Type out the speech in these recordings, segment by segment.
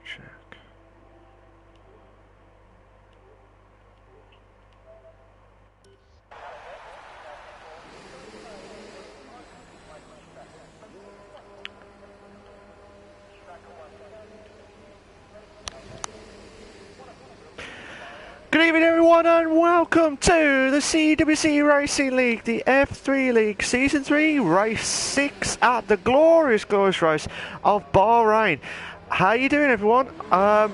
check. Good evening everyone and welcome to the CWC Racing League, the F3 League Season 3 Race 6 at the glorious race of Bahrain. How you doing everyone? I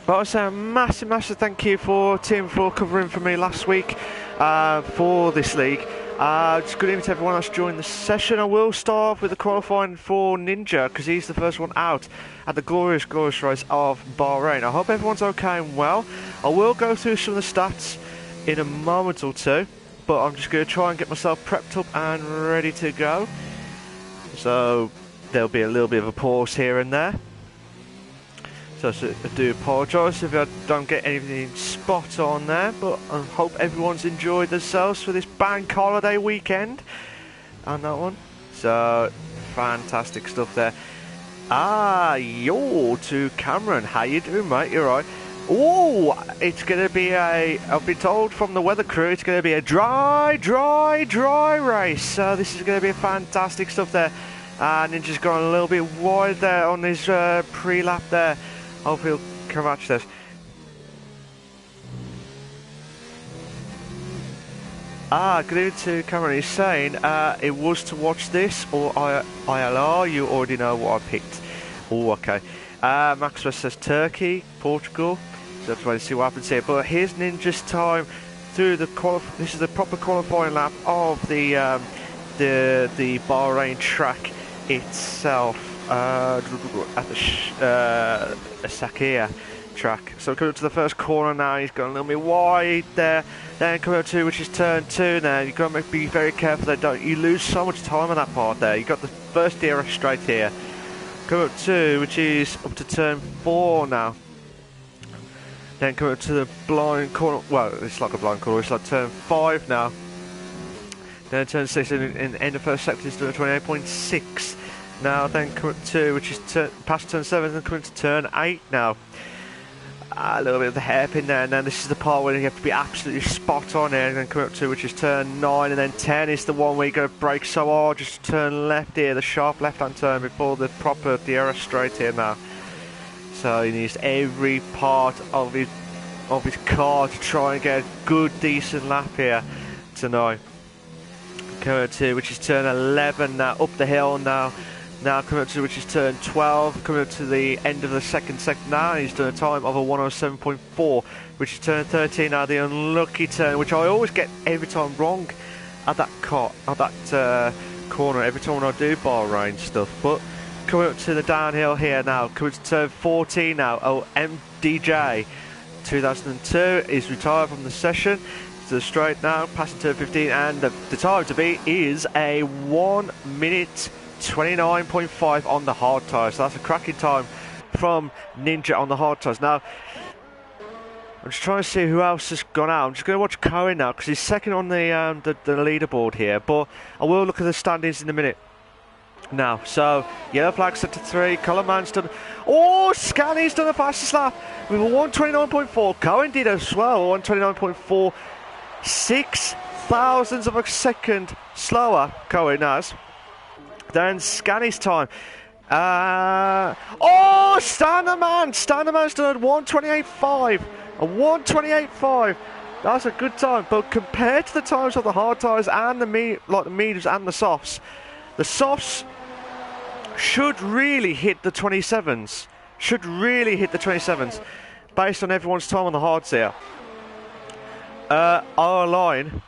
want to say a massive thank you for Tim for covering for me last week for this league. Just good evening to everyone that's joined the session. I will start off with the qualifying for Ninja because he's the first one out at the glorious race of Bahrain. I hope everyone's okay and well. I will go through some of the stats in a moment or two, but I'm just going to try and get myself prepped up and ready to go. So there'll be a little bit of a pause here and there. So I do apologise if I don't get anything spot on there, but I hope everyone's enjoyed themselves for this bank holiday weekend on that one. So fantastic stuff there. You're to Cameron. How you doing, mate? You're right. Oh, it's going to be I've been told from the weather crew, it's going to be a dry race. So this is going to be fantastic stuff there. Ninja's gone a little bit wide there on his pre-lap there. Hope he'll come match this. Good evening to Cameron. He's saying it was to watch this or ILR. You already know what I picked. Oh, okay. Max West says Turkey, Portugal. So let's wait and see what happens here. But here's Ninja's time through the this is the proper qualifying lap of the Bahrain track itself. At the Sakia track. So coming up to the first corner now, he's gone a little bit wide there. Then coming up to which is turn 2 now. You've got to be very careful that don't you lose so much time on that part there. You've got the first DRS straight here. Coming up to which is up to turn 4 now. Then coming up to the blind corner. Well, it's like a blind corner. It's like turn 5 now. Then turn 6 in the end of first sector is doing 28.6. Now then come up to which is past turn 7 and coming to turn 8 now. A little bit of the hairpin there, and then this is the part where you have to be absolutely spot on here, and then come up to which is turn 9, and then 10 is the one where you got to brake so hard, just turn left here, the sharp left hand turn before the proper DRS straight here now. So he needs every part of his car to try and get a good decent lap here tonight. Coming up to which is turn 11 now, up the hill now. Now coming up to which is turn 12, coming up to the end of the second sector now, he's done a time of a 107.4, which is turn 13 now, the unlucky turn, which I always get every time wrong at that corner, every time when I do Bahrain stuff. But coming up to the downhill here now, coming to turn 14 now, MDJ 2002 is retired from the session. To the straight now, passing turn 15, and the time to beat is a 1 minute 29.5 on the hard tyres. So that's a cracking time from Ninja on the hard tyres. Now, I'm just trying to see who else has gone out. I'm just going to watch Cohen now because he's second on the leaderboard here. But I will look at the standings in a minute. Now, so yellow flag set to 3. Colorman's done. Oh, Scanny's done the fastest lap with a 129.4. Cohen did as well, 129.4. 6 thousandths of a second slower. Cohen has. Then Scanny's time. Standerman's done a 128.5. A 128.5. That's a good time. But compared to the times of the hard tyres and the mediums and the softs should really hit the 27s. Based on everyone's time on the hards here. Our line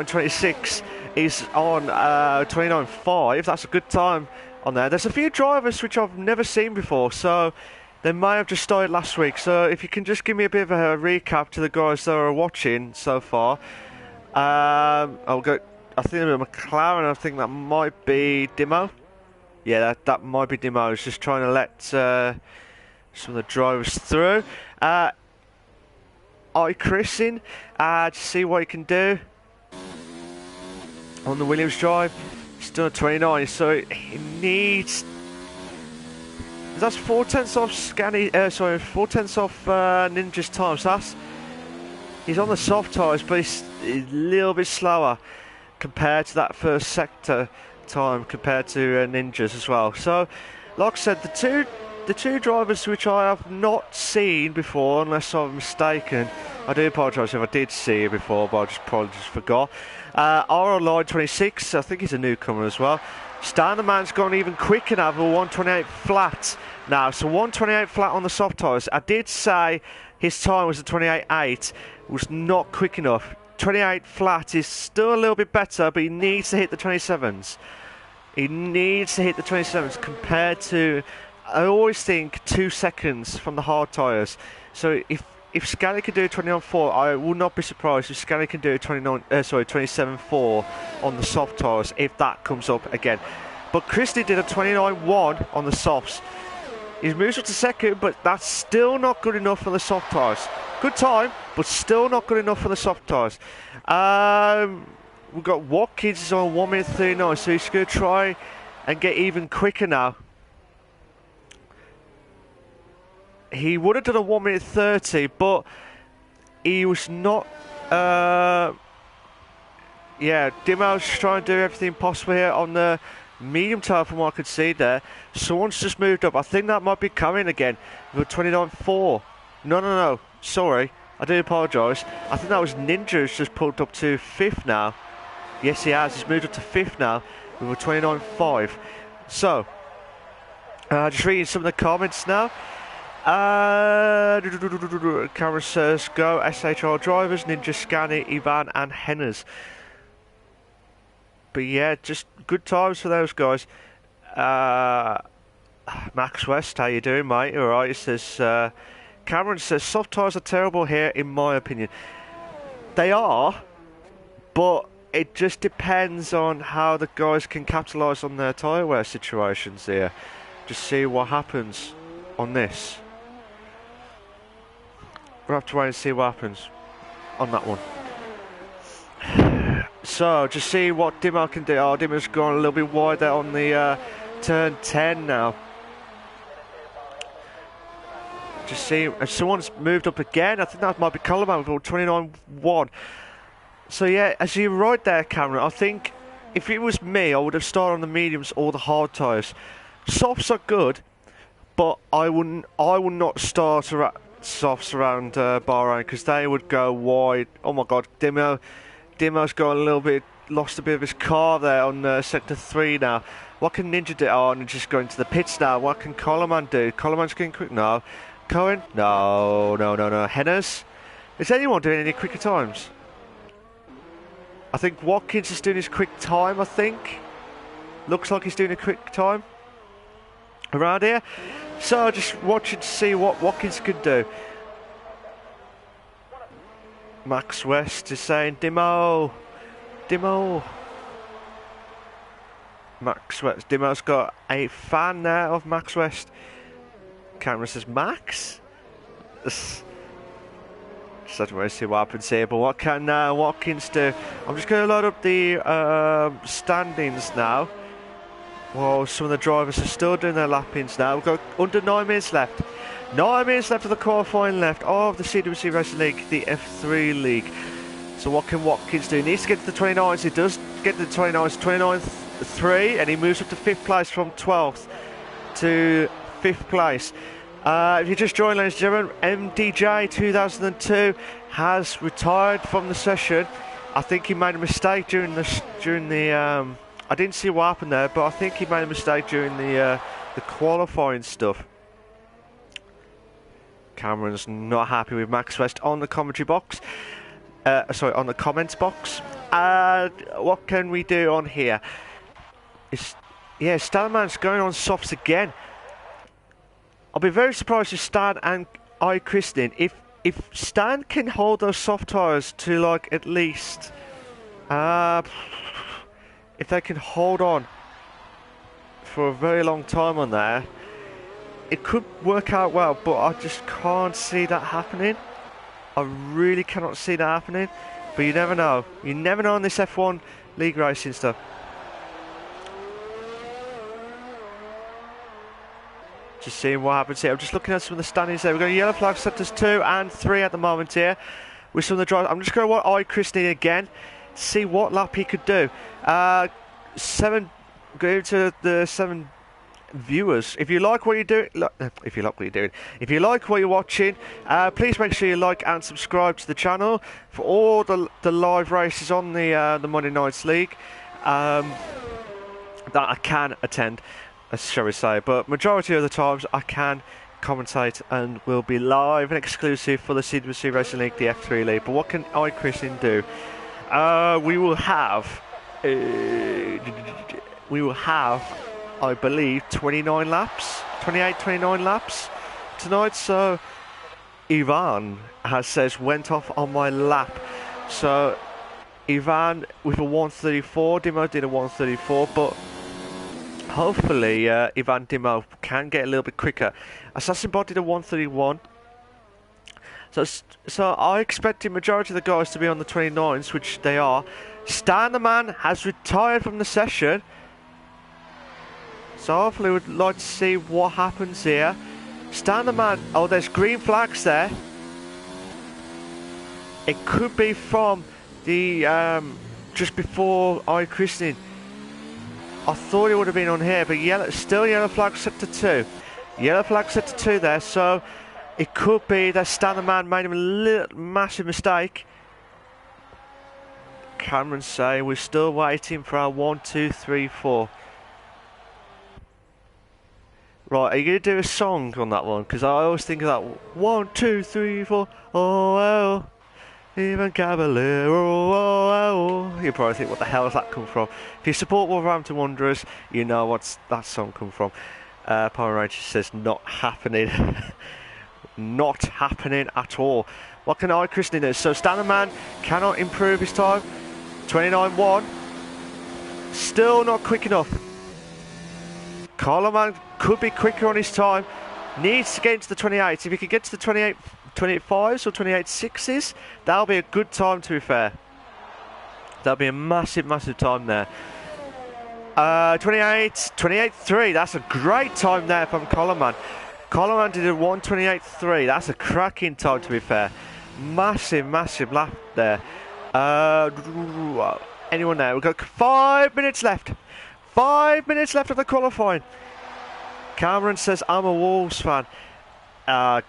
26 is on 29.5. That's a good time on there. There's a few drivers which I've never seen before, so they may have just started last week. So if you can just give me a bit of a recap to the guys that are watching so far. I'll go. I think it'll be McLaren. I think that might be Dimo. Yeah, that might be Dimo. He's just trying to let some of the drivers through. Chris in to see what he can do on the Williams drive. He's done a 29, so he needs That's 4/10 off sorry, 4/10 off Ninja's time. So he's on the soft tyres, but he's a little bit slower compared to that first sector time, compared to Ninja's as well. So, like I said, the two drivers which I have not seen before, unless I'm mistaken, I do apologise if I did see it before, but I probably just forgot, are on line 26. I think he's a newcomer as well. Stan the man's gone even quicker now, with 128 flat now. So 128 flat on the soft tyres. I did say his time was a 28.8, was not quick enough. 28 flat is still a little bit better, but he needs to hit the 27s. He needs to hit the 27s compared to, I always think, 2 seconds from the hard tyres. So if Scally can do 29.4, I will not be surprised if Scally can do 27.4 on the soft tyres if that comes up again. But Christie did a 29.1 on the softs. He's moved up to second, but that's still not good enough for the soft tyres. Good time, but still not good enough for the soft tyres. We've got Watkins is on 1 minute 39, so he's going to try and get even quicker now. He would have done a 1 minute 30, but he was not. Yeah, Dimo's trying to do everything possible here on the medium tyre from what I could see there. Someone's just moved up. I think that might be coming again with 29.4. No. Sorry, I do apologise. I think that was Ninja who's just pulled up to 5th now. Yes, he has. He's moved up to 5th now with a 29.5. So, just reading some of the comments now. Cameron says, go SHR drivers, Ninja, Scanny, Ivan and Henners. But yeah, just good times for those guys. Max West, how you doing, mate? Alright, he says, Cameron says, soft tyres are terrible here in my opinion. They are, but it just depends on how the guys can capitalise on their tyre wear situations here. Just see what happens on this. We'll have to wait and see what happens on that one. So, just see what Dimo can do. Oh, Dimo's gone a little bit wide there on the turn 10 now. Just see, someone's moved up again. I think that might be Coleman with 29.1. So yeah, as you're right there, Cameron, I think if it was me, I would have started on the mediums or the hard tyres. Softs are good, but I would not start softs around Bahrain because they would go wide. Oh my God, Dimo's got a little bit, lost a bit of his car there on sector 3 now. What can Ninja do? Oh, Ninja's going to the pits now. What can Coleman do? Coleman's getting quick. No. Cohen? No. Henners? Is anyone doing any quicker times? I think Watkins is doing his quick time, I think. Looks like he's doing a quick time around here. So just watching to see what Watkins can do. Max West is saying, Dimo. Max West. Dimo's got a fan there of Max West. Camera says, Max? Just have to wait and see what happens here. But what can Watkins do? I'm just going to load up the standings now. Well, some of the drivers are still doing their lap-ins now. We've got under 9 minutes left. 9 minutes left of the qualifying left of the CWC Racing League, the F3 League. So what can Watkins do? He needs to get to the 29s. He does get to the 29s. 29.3, and he moves up to 5th place from 12th to 5th place. If you just joined, ladies and gentlemen, MDJ 2002 has retired from the session. I think he made a mistake during the I didn't see what happened there, but I think he made a mistake during the qualifying stuff. Cameron's not happy with Max West on the commentary box. Sorry, on the comments box. What can we do on here? Yeah, Stanman's going on softs again. I'll be very surprised if Stan and Kristen, if Stan can hold those soft tyres to like at least, if they can hold on for a very long time on there, it could work out well, but I just can't see that happening. I really cannot see that happening, but you never know. You never know on this F1 league racing stuff. Just seeing what happens here. I'm just looking at some of the standings there. We've got a yellow flag set as 2 and 3 at the moment here. With some of the drivers. I'm just going to watch iChrisney again. See what lap he could do. 7. Go to the 7 viewers. If you like what you're doing, if you like what you're watching, please make sure you like and subscribe to the channel for all the live races on the Monday Nights League that I can attend, shall we say, but majority of the times I can commentate and will be live and exclusive for the CWC Racing League, the F3 League. But what can iChrisney do? We will have I believe 29 laps, 29 laps tonight. So Ivan went off on my lap. So Ivan with a 134, Dimo did a 134, but hopefully Ivan Dimo can get a little bit quicker. Assassin Bot did a 131. So I expected majority of the guys to be on the 29s, which they are. Stan the Man has retired from the session. So hopefully we'd like to see what happens here. Stan the Man, oh, there's green flags there. It could be from the just before iChrisning. I thought it would have been on here, but still yellow flag set to 2. Yellow flag set to 2 there, so it could be that Stan the Man made him a little massive mistake. Cameron saying we're still waiting for our 1, 2, 3, 4. Right, are you going to do a song on that one? Because I always think of that 1, 2, 3, 4. Oh, oh, even Cavalier. Oh, oh, oh. You probably think, what the hell does that come from? If you support Wolverhampton Wanderers, you know what's that song come from. Power Rangers says not happening. Not happening at all. What can iChrisney do? So Stan the Man cannot improve his time. 29.1. Still not quick enough. Carloman could be quicker on his time. Needs to get into the 28s. If he could get to the 28.5s or 28.6s, that'll be a good time, to be fair. That'll be a massive, massive time there. 28.3. That's a great time there from Carloman. Carloman did a 1:28.3. That's a cracking time, to be fair. Massive, massive lap there. Anyone there? We've got 5 minutes left. 5 minutes left of the qualifying. Cameron says, I'm a Wolves fan.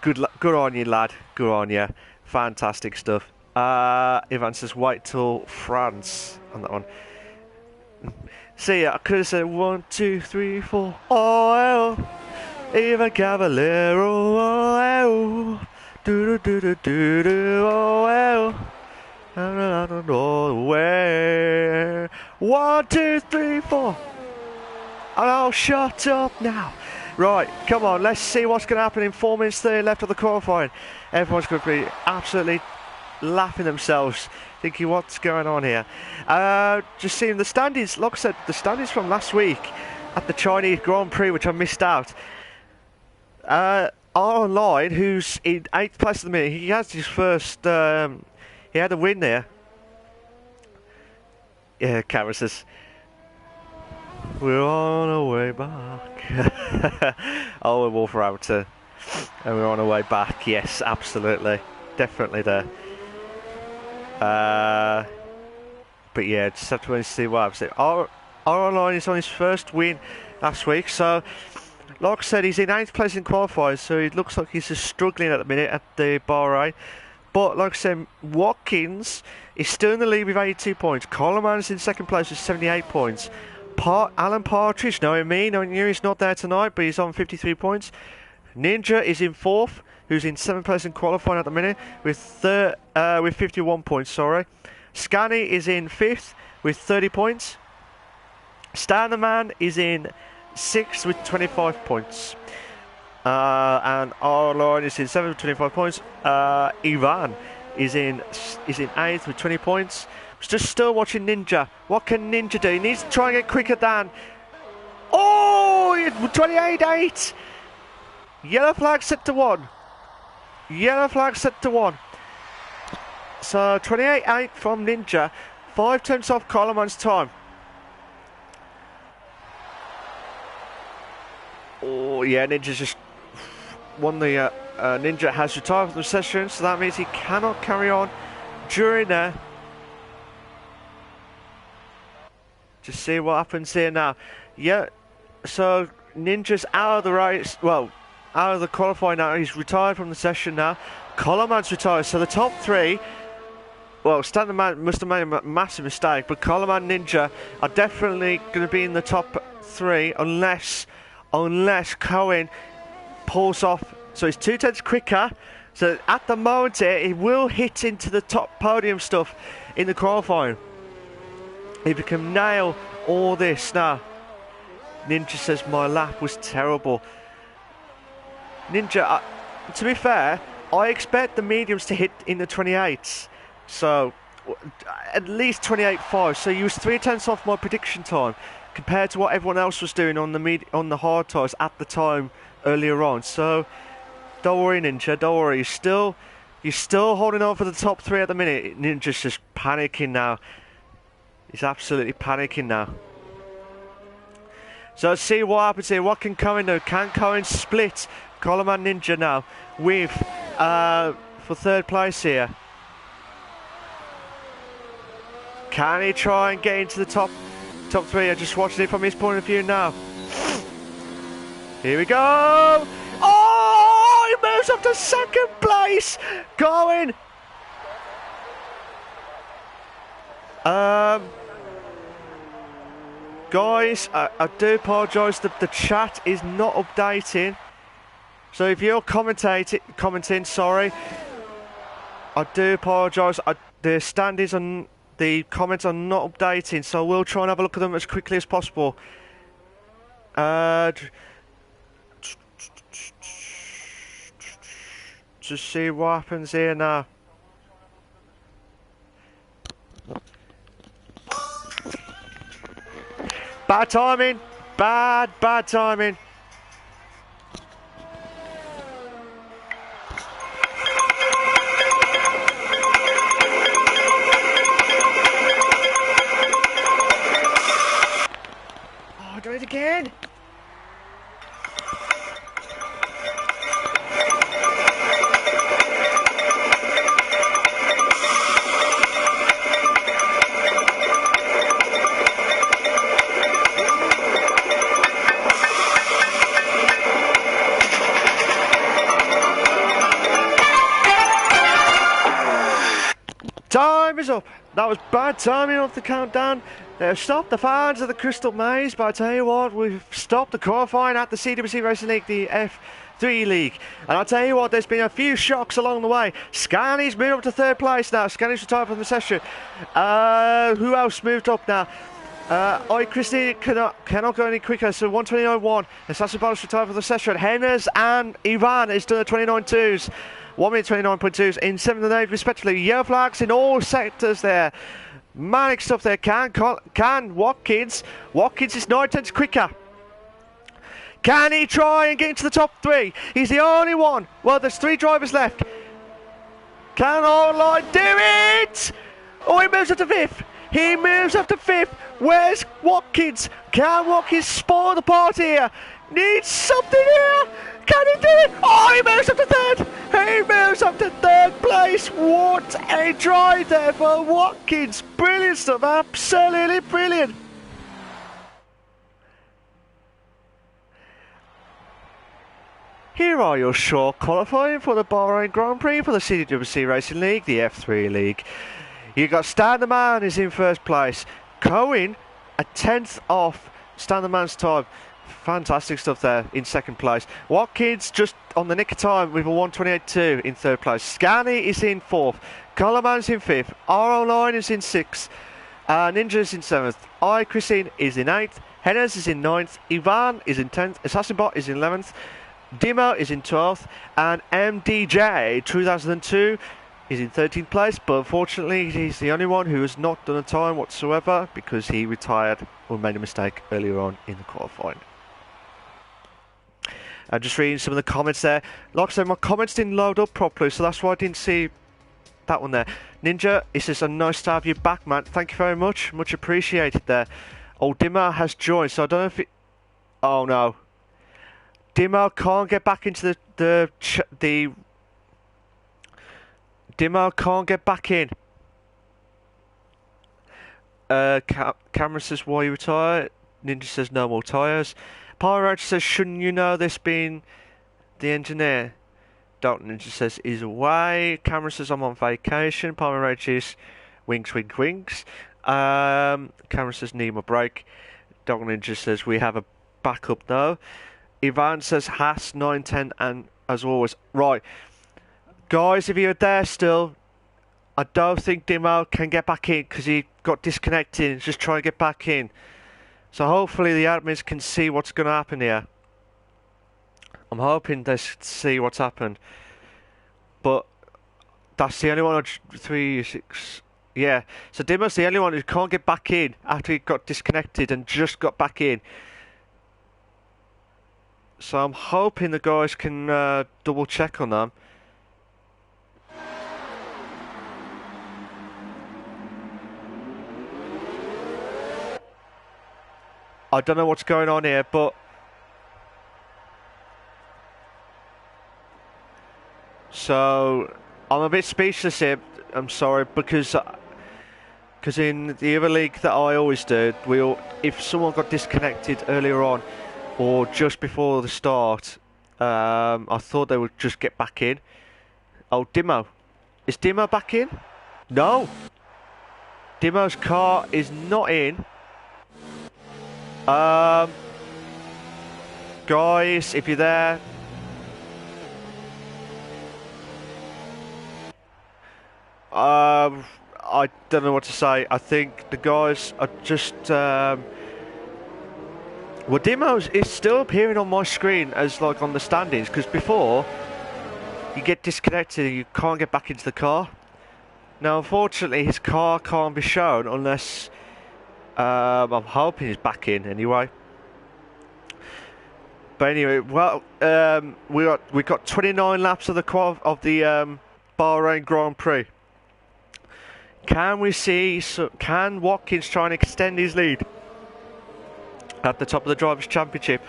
Good on you, lad. Good on you. Fantastic stuff. Ivan says, wait till France on that one. See, I could have said 1, 2, 3, 4. Oh, even Cavallero. Oh, do do do do do. Oh, I don't know where. 1, 2, 3, 4. Oh, shut up now. Right, come on, let's see what's going to happen in 4 minutes 30 left of the qualifying. Everyone's going to be absolutely laughing themselves, thinking what's going on here. Just seeing the standings, like I said, the standings from last week at the Chinese Grand Prix, which I missed out. Online, who's in 8th place at the minute, he has his first, he had a win there. Yeah, Cameron says, we're on our way back. Oh, we're Wolverhampton. And we're on our way back. Yes, absolutely. Definitely there. But yeah, just have to wait and see what happens. Our Online is on his first win last week. So, like I said, he's in 8th place in qualifiers. So it looks like he's just struggling at the minute at the Bahrain. But like I said, Watkins is still in the lead with 82 points. Coleman is in 2nd place with 78 points. Alan Partridge, knowing you, he's not there tonight, but he's on 53 points. Ninja is in 4th, who's in 7th place in qualifying at the minute with 51 points. Sorry. Scanny is in 5th with 30 points. Stan the Man is in 6th with 25 points. And our line is in 7th with 25 points. Ivan is in 8th with 20 points. Just still watching Ninja. What can Ninja do? He needs to try and get quicker than. Oh, 28.8. Yellow flag set to 1. Yellow flag set to 1. So 28.8 from Ninja. 5 tenths off Coleman's time. Oh yeah, Ninja's just won the Ninja has retired from the session, so that means he cannot carry on during there. Just see what happens here now. Yeah, so Ninja's out of the race, well, out of the qualifying now. He's retired from the session now. Coloman's retired, so the top three, well, Standard Man must have made a massive mistake, but Coloman and Ninja are definitely going to be in the top three unless Cohen pulls off. So he's 2/10 quicker. So at the moment here, he will hit into the top podium stuff in the qualifying. If he can nail all this now. Ninja says my lap was terrible. Ninja, to be fair, I expect the mediums to hit in the 28s. So at least 28.5. So you was 3/10 off my prediction time compared to what everyone else was doing on the hard tires at the time earlier on. So don't worry, Ninja, don't worry. You're still holding on for the top three at the minute. Ninja's just panicking now. He's absolutely panicking now. So let's see what happens here. What can Cohen do? Can Cohen split Coleman Ninja now with for third place here? Can he try and get into the top three? I'm just watching it from his point of view now. Here we go! Oh, he moves up to second place! Going! Guys, I do apologise, the chat is not updating. So if you're commenting, sorry. I do apologise. The standings and the comments are not updating, so we'll try and have a look at them as quickly as possible. To see what happens here now. Bad timing. Bad timing. Oh, do it again. Time is up. That was bad timing off the countdown. They've stopped the fans of the Crystal Maze, but I tell you what, we've stopped the qualifying at the CWC Racing League, the F3 League. And I'll tell you what, there's been a few shocks along the way. Scanny's moved up to third place now. Scanny's retired from the session. Who else moved up now? Christine cannot go any quicker, so 1:29.1. Assassin Bottles retired from the session. Henners and Ivan is doing the 29.2s. 1:29.2s in 7th and 8th respectively. Yellow flags in all sectors there. Manic stuff there. Can Watkins is 9/10 quicker. Can he try and get into the top three? He's the only one. Well, there's 3 drivers left. Can Online do it? Oh, he moves up to 5th. He moves up to 5th. Where's Watkins? Can Watkins spoil the party here? Needs something here. Can he do it? Oh, he moves up to 3rd. He moves up to 3rd place. What a drive there for Watkins. Brilliant stuff. Absolutely brilliant. Here are your short qualifying for the Bahrain Grand Prix for the CWC Racing League, the F3 League. You got Standard Man is in 1st place. Cohen, a 10th off Standard Man's time. Fantastic stuff there in 2nd place. Watkins just on the nick of time with a 1:28.2 in 3rd place. Scanny is in 4th. Coloman's in 5th. R09 is in 6th. Ninja is in 7th. Christine is in 8th. Henners is in 9th. Ivan is in 10th. Assassin Bot is in 11th. Dimo is in 12th. And MDJ 2002 is in 13th place. But unfortunately, he's the only one who has not done a time whatsoever because he retired or made a mistake earlier on in the qualifying. I'm just reading some of the comments there. Like I said, my comments didn't load up properly, so that's why I didn't see that one there. Ninja, it says, nice to have you back, man. Thank you very much. Much appreciated there. Oh, Dimmer has joined, so I don't know if it... Oh, no. Dimo can't get back into the Dimo can't get back in. Camera says, why you retire? Ninja says, no more tyres. Pyro says, shouldn't you know this being the engineer? Dr. Ninja says, he's away. Camera says, I'm on vacation. Pyro is, winks, winks, winks. Camera says, need my break. Dr. Ninja says, we have a backup though. Ivan says, Haas, 910, and as always. Right. Guys, if you're there still, I don't think Dimo can get back in because he got disconnected. He's just trying to get back in. So hopefully the admins can see what's going to happen here. I'm hoping they see what's happened. But that's the only one on 3-6. Yeah. So Dimo's the only one who can't get back in after he got disconnected and just got back in. So I'm hoping the guys can double check on them. I don't know what's going on here, but so I'm a bit speechless here. I'm sorry, because in the other league that I always do, if someone got disconnected earlier on or just before the start, I thought they would just get back in. Oh, Dimo. Is Dimo back in? No. Dimo's car is not in. Guys, if you're there, I don't know what to say. I think the guys are just well, Dimo's is still appearing on my screen as like on the standings, because before you get disconnected and you can't get back into the car. Now unfortunately his car can't be shown unless I'm hoping he's back in anyway. But anyway, well, we got 29 laps of the Bahrain Grand Prix. Can we see? Can Watkins try and extend his lead at the top of the Drivers' Championship,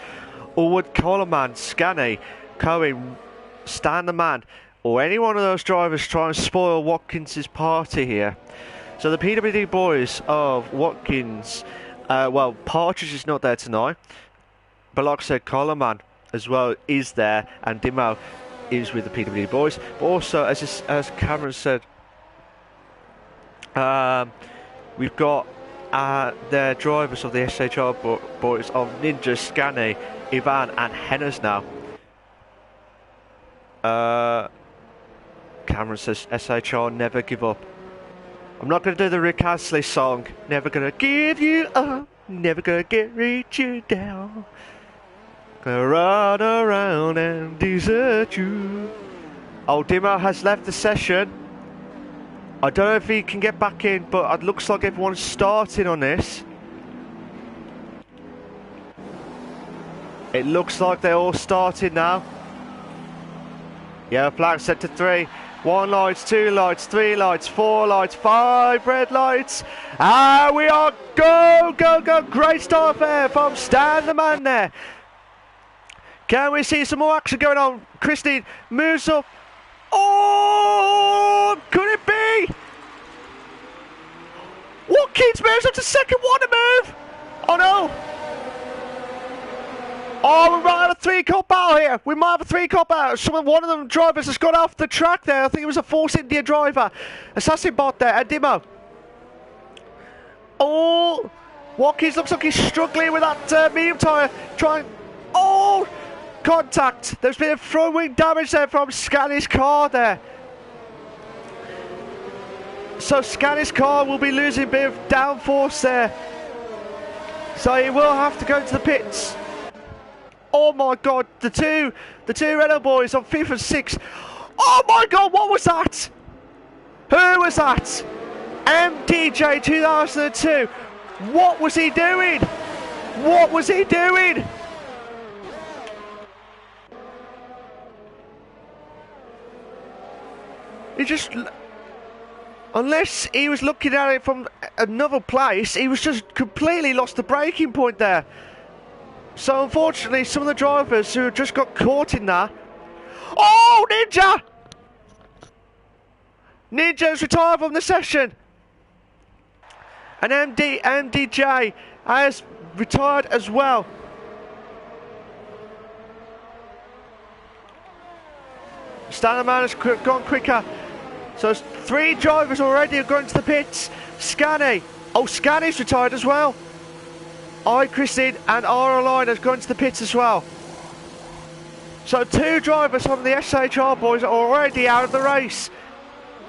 or would Coleman, Scanney, Cohen, Stan the Man, or any one of those drivers try and spoil Watkins' party here? So the PWD boys of Watkins, well, Partridge is not there tonight, but like I said, Coleman as well is there, and Dimo is with the PWD boys. But also, as Cameron said, we've got the drivers of the SHR boys of Ninja, Scanney, Ivan, and Hennes now. Cameron says, SHR never give up. I'm not going to do the Rick Astley song. Never going to give you up. Never going to reach you down. Gonna run around and desert you. Oh, Dimo has left the session. I don't know if he can get back in, but it looks like everyone's starting on this. It looks like they're all started now. Yeah, flag set to 3. 1 lights, 2 lights, 3 lights, 4 lights, 5 red lights. And we are go, go, go. Great start there from Stan the Man there. Can we see some more action going on? Christine moves up. Oh, could it be? Watkins moves up to second. What a move. Oh no. Oh, we're right on a 3-car battle here. We might have a 3-car battle. One of them drivers has got off the track there. I think it was a Force India driver. Assassin bot there. And Dimo. Oh, Watkins looks like he's struggling with that medium tyre. Oh, contact. There's been a front wing damage there from Scanney's car there. So Scanney's car will be losing a bit of downforce there. So he will have to go into the pits. Oh my god, the two Renault boys on 5th and 6th. Oh my god, what was that? Who was that? MTJ 2002. What was he doing? What was he doing? He just... Unless he was looking at it from another place, he was just completely lost the braking point there. So unfortunately, some of the drivers who just got caught in that. Oh, Ninja! Ninja's retired from the session. And MDJ has retired as well. Standard Man has gone quicker. So there's 3 drivers already have gone to the pits. Scanny. Oh, Scanny's retired as well. Christine and Line has gone to the pits as well. So 2 drivers from the SHR boys are already out of the race.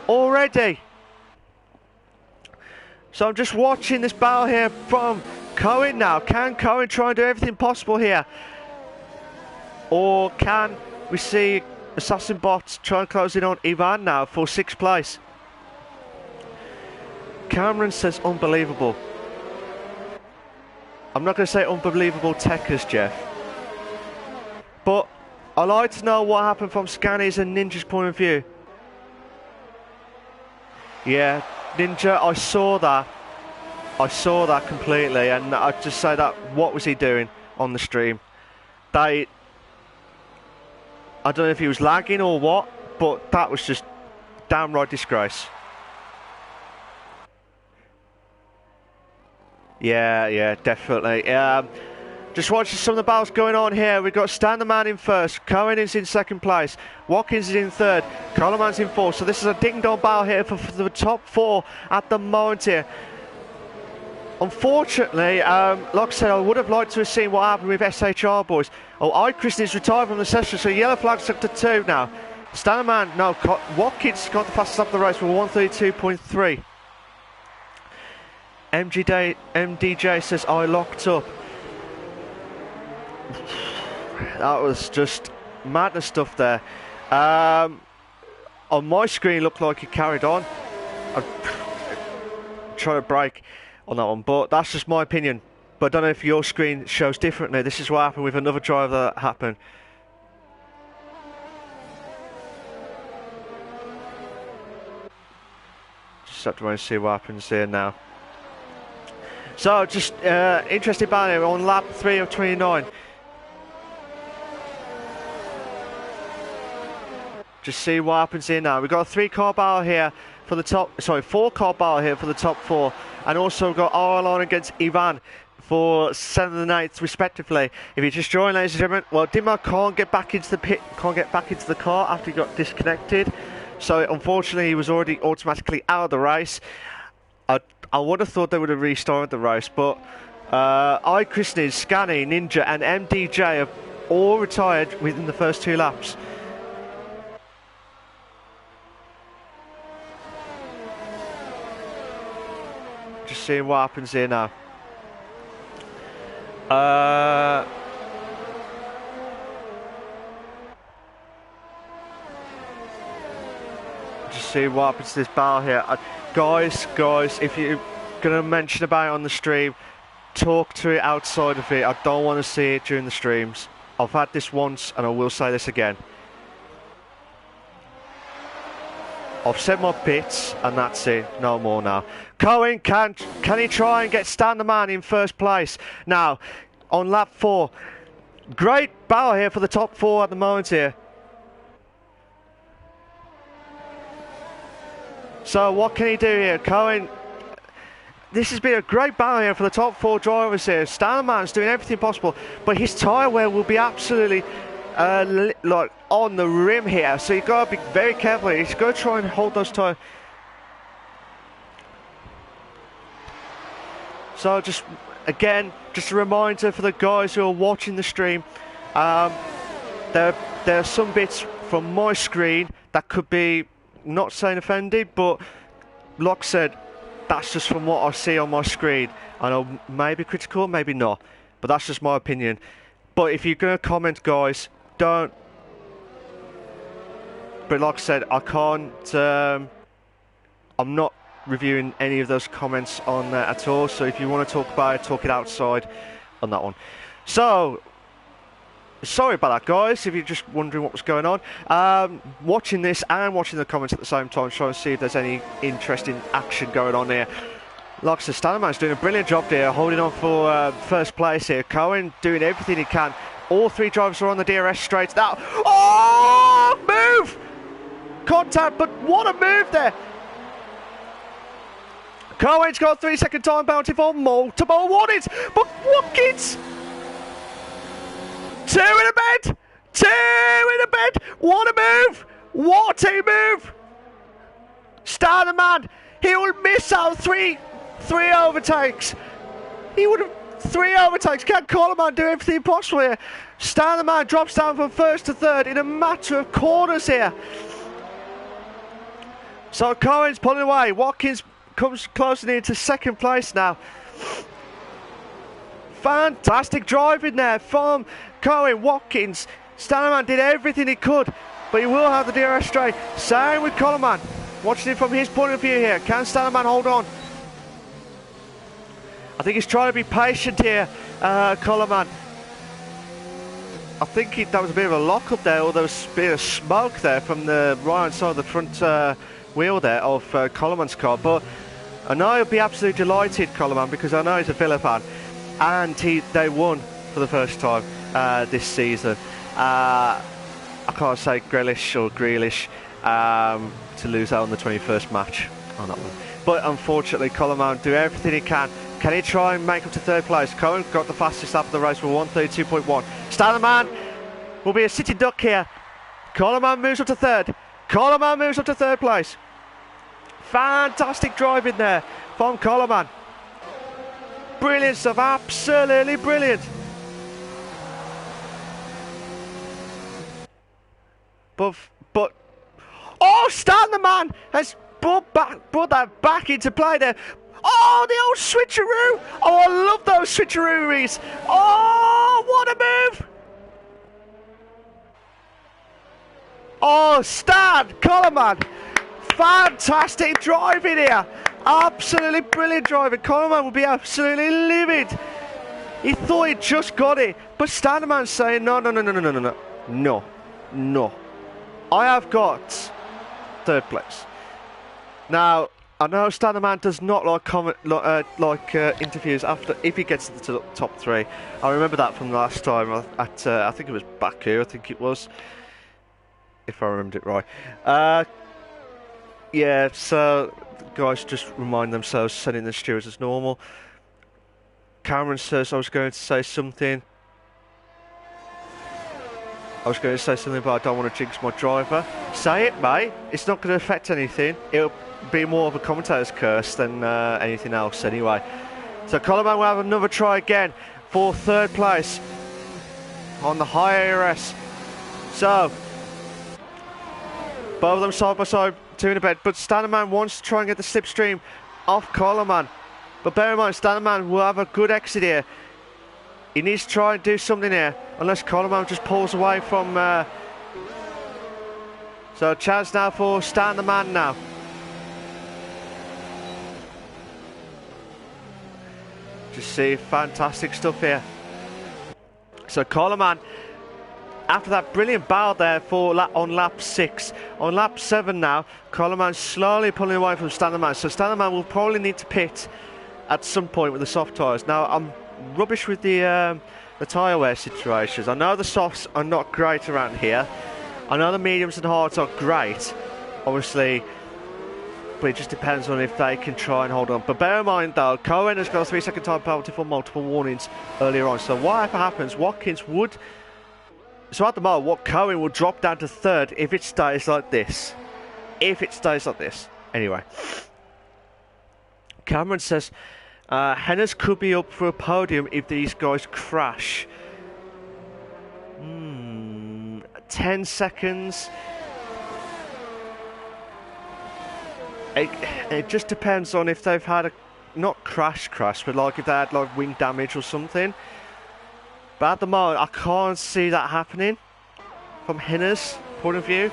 Already. So I'm just watching this battle here from Cohen now. Can Cohen try and do everything possible here? Or can we see Assassin Bots try and close in on Ivan now for 6th place? Cameron says unbelievable. I'm not going to say unbelievable techers, Jeff. But I'd like to know what happened from Scanny's and Ninja's point of view. Yeah, Ninja, I saw that. I saw that completely, and I just say that, what was he doing on the stream? I don't know if he was lagging or what, but that was just downright disgrace. Yeah, definitely. Just watching some of the battles going on here. We've got Standard Man in first, Cohen is in 2nd place, Watkins is in 3rd, Coleman's in 4th. So this is a ding-dong battle here for the top 4 at the moment here. Unfortunately, like I said, I would have liked to have seen what happened with SHR boys. Oh, Christian is retired from the session, so yellow flag's up to 2 now. Standard Man, no, Watkins got the fastest up the race with 132.3. MDJ says, I locked up. That was just madness stuff there. On my screen, it looked like he carried on. I'm trying to brake on that one, but that's just my opinion. But I don't know if your screen shows differently. This is what happened with another driver that happened. Just have to wait and see what happens here now. So, just interesting battle on lap 3 of 29. Just see what happens here now. We've got a 3-car battle here for the top, 4-car battle here for the top 4. And also we've got Arlon against Ivan for 7th and 8th respectively. If you just joined, ladies and gentlemen, well, Dimar can't get back into the pit, can't get back into the car after he got disconnected. So unfortunately he was already automatically out of the race. I would have thought they would have restarted the race, but Christine, Scanny, Ninja and MDJ have all retired within the first 2 laps. Just seeing what happens here now. Just seeing what happens to this battle here. Guys, if you're going to mention about it on the stream, talk to it outside of it. I don't want to see it during the streams. I've had this once and I will say this again. I've said my bits and that's it, no more now. Cohen, can he try and get Standard Man in 1st place? Now, on lap 4, great battle here for the top 4 at the moment here. So what can he do here? Cohen, this has been a great battle here for the top 4 drivers here. Standard Man's doing everything possible, but his tyre wear will be absolutely like on the rim here, so you've got to be very careful. He's got to try and hold those tyres. So just again, just a reminder for the guys who are watching the stream, there are some bits from my screen that could be, not saying offended, but like I said, that's just from what I see on my screen. I know maybe critical, maybe not, but that's just my opinion. But if you're going to comment, guys, don't. But like I said, I can't. I'm not reviewing any of those comments on there at all. So if you want to talk about it, talk it outside on that one. So sorry about that, guys, if you're just wondering what was going on. Watching this and watching the comments at the same time, trying to see if there's any interesting action going on here. Like I said, Standerman's doing a brilliant job there, holding on for first place here. Cohen doing everything he can. All three drivers are on the DRS straight now. Oh, move! Contact, but what a move there. Cohen's got a 3-second time penalty for multiple warnings, but Watkins! Two in a bed! What a move! What a move! Standerman, he will miss out three overtakes. He would have 3 overtakes. Can Coleman do everything possible here? Standerman drops down from first to third in a matter of corners here. So Cohen's pulling away. Watkins comes closing into second place now. Fantastic driving there from Cohen. Watkins. Standerman did everything he could, but he will have the DRS straight. Same with Coleman. Watching it from his point of view here. Can Standerman hold on? I think he's trying to be patient here, Coleman. I think that was a bit of a lock-up there, or there was a bit of smoke there from the right-hand side of the front wheel there of Coleman's car. But I know he'll be absolutely delighted, Coleman, because I know he's a Villa fan. And they won for the first time this season. I can't say Grealish or Grealish to lose out on the 21st match on that one. But unfortunately, Coleman do everything he can. Can he try and make up to third place? Cohen got the fastest lap of the race with 1:32.1. Standerman will be a sitting duck here. Coleman moves up to third. Coleman moves up to third place. Fantastic driving there from Coleman. Brilliant stuff, absolutely brilliant. But oh, Standerman has brought that back into play there. Oh, the old switcheroo! Oh, I love those switcheroos! Oh, what a move! Oh, Stan Coleman! Fantastic driving here! Absolutely brilliant driving. Coleman will be absolutely livid. He thought he just got it, but Standerman's saying no. I have got third place. Now, I know Standerman does not like interviews after if he gets to the top 3. I remember that from last time at I think it was Baku. I think it was, if I remembered it right. Yeah, so guys just remind themselves sending the stewards as normal. Cameron says I was going to say something. But I don't want to jinx my driver. Say it, mate. It's not going to affect anything. It'll be more of a commentator's curse than anything else anyway. So Coleman will have another try again for third place on the high ARS. So both of them side by side, 2 in a bed, but Standerman wants to try and get the slipstream off Coleman. But bear in mind, Standerman will have a good exit here. He needs to try and do something here, unless Coleman just pulls away from... So a chance now for Standerman now. Just see fantastic stuff here. So Coleman, after that brilliant battle there on lap 6, on lap 7 now, Coleman slowly pulling away from Standerman. So Standerman will probably need to pit at some point with the soft tyres. Now I'm rubbish with the tyre wear situations. I know the softs are not great around here. I know the mediums and hards are great, obviously, but it just depends on if they can try and hold on. But bear in mind though, Cohen has got a 3-second time penalty for multiple warnings earlier on. So whatever happens, Watkins would... So at the moment, Cohen will drop down to third if it stays like this. Anyway. Cameron says, Hennes could be up for a podium if these guys crash. 10 seconds. It just depends on if they've had a, not crash, but like if they had like wing damage or something. But at the moment, I can't see that happening from Hennes' point of view.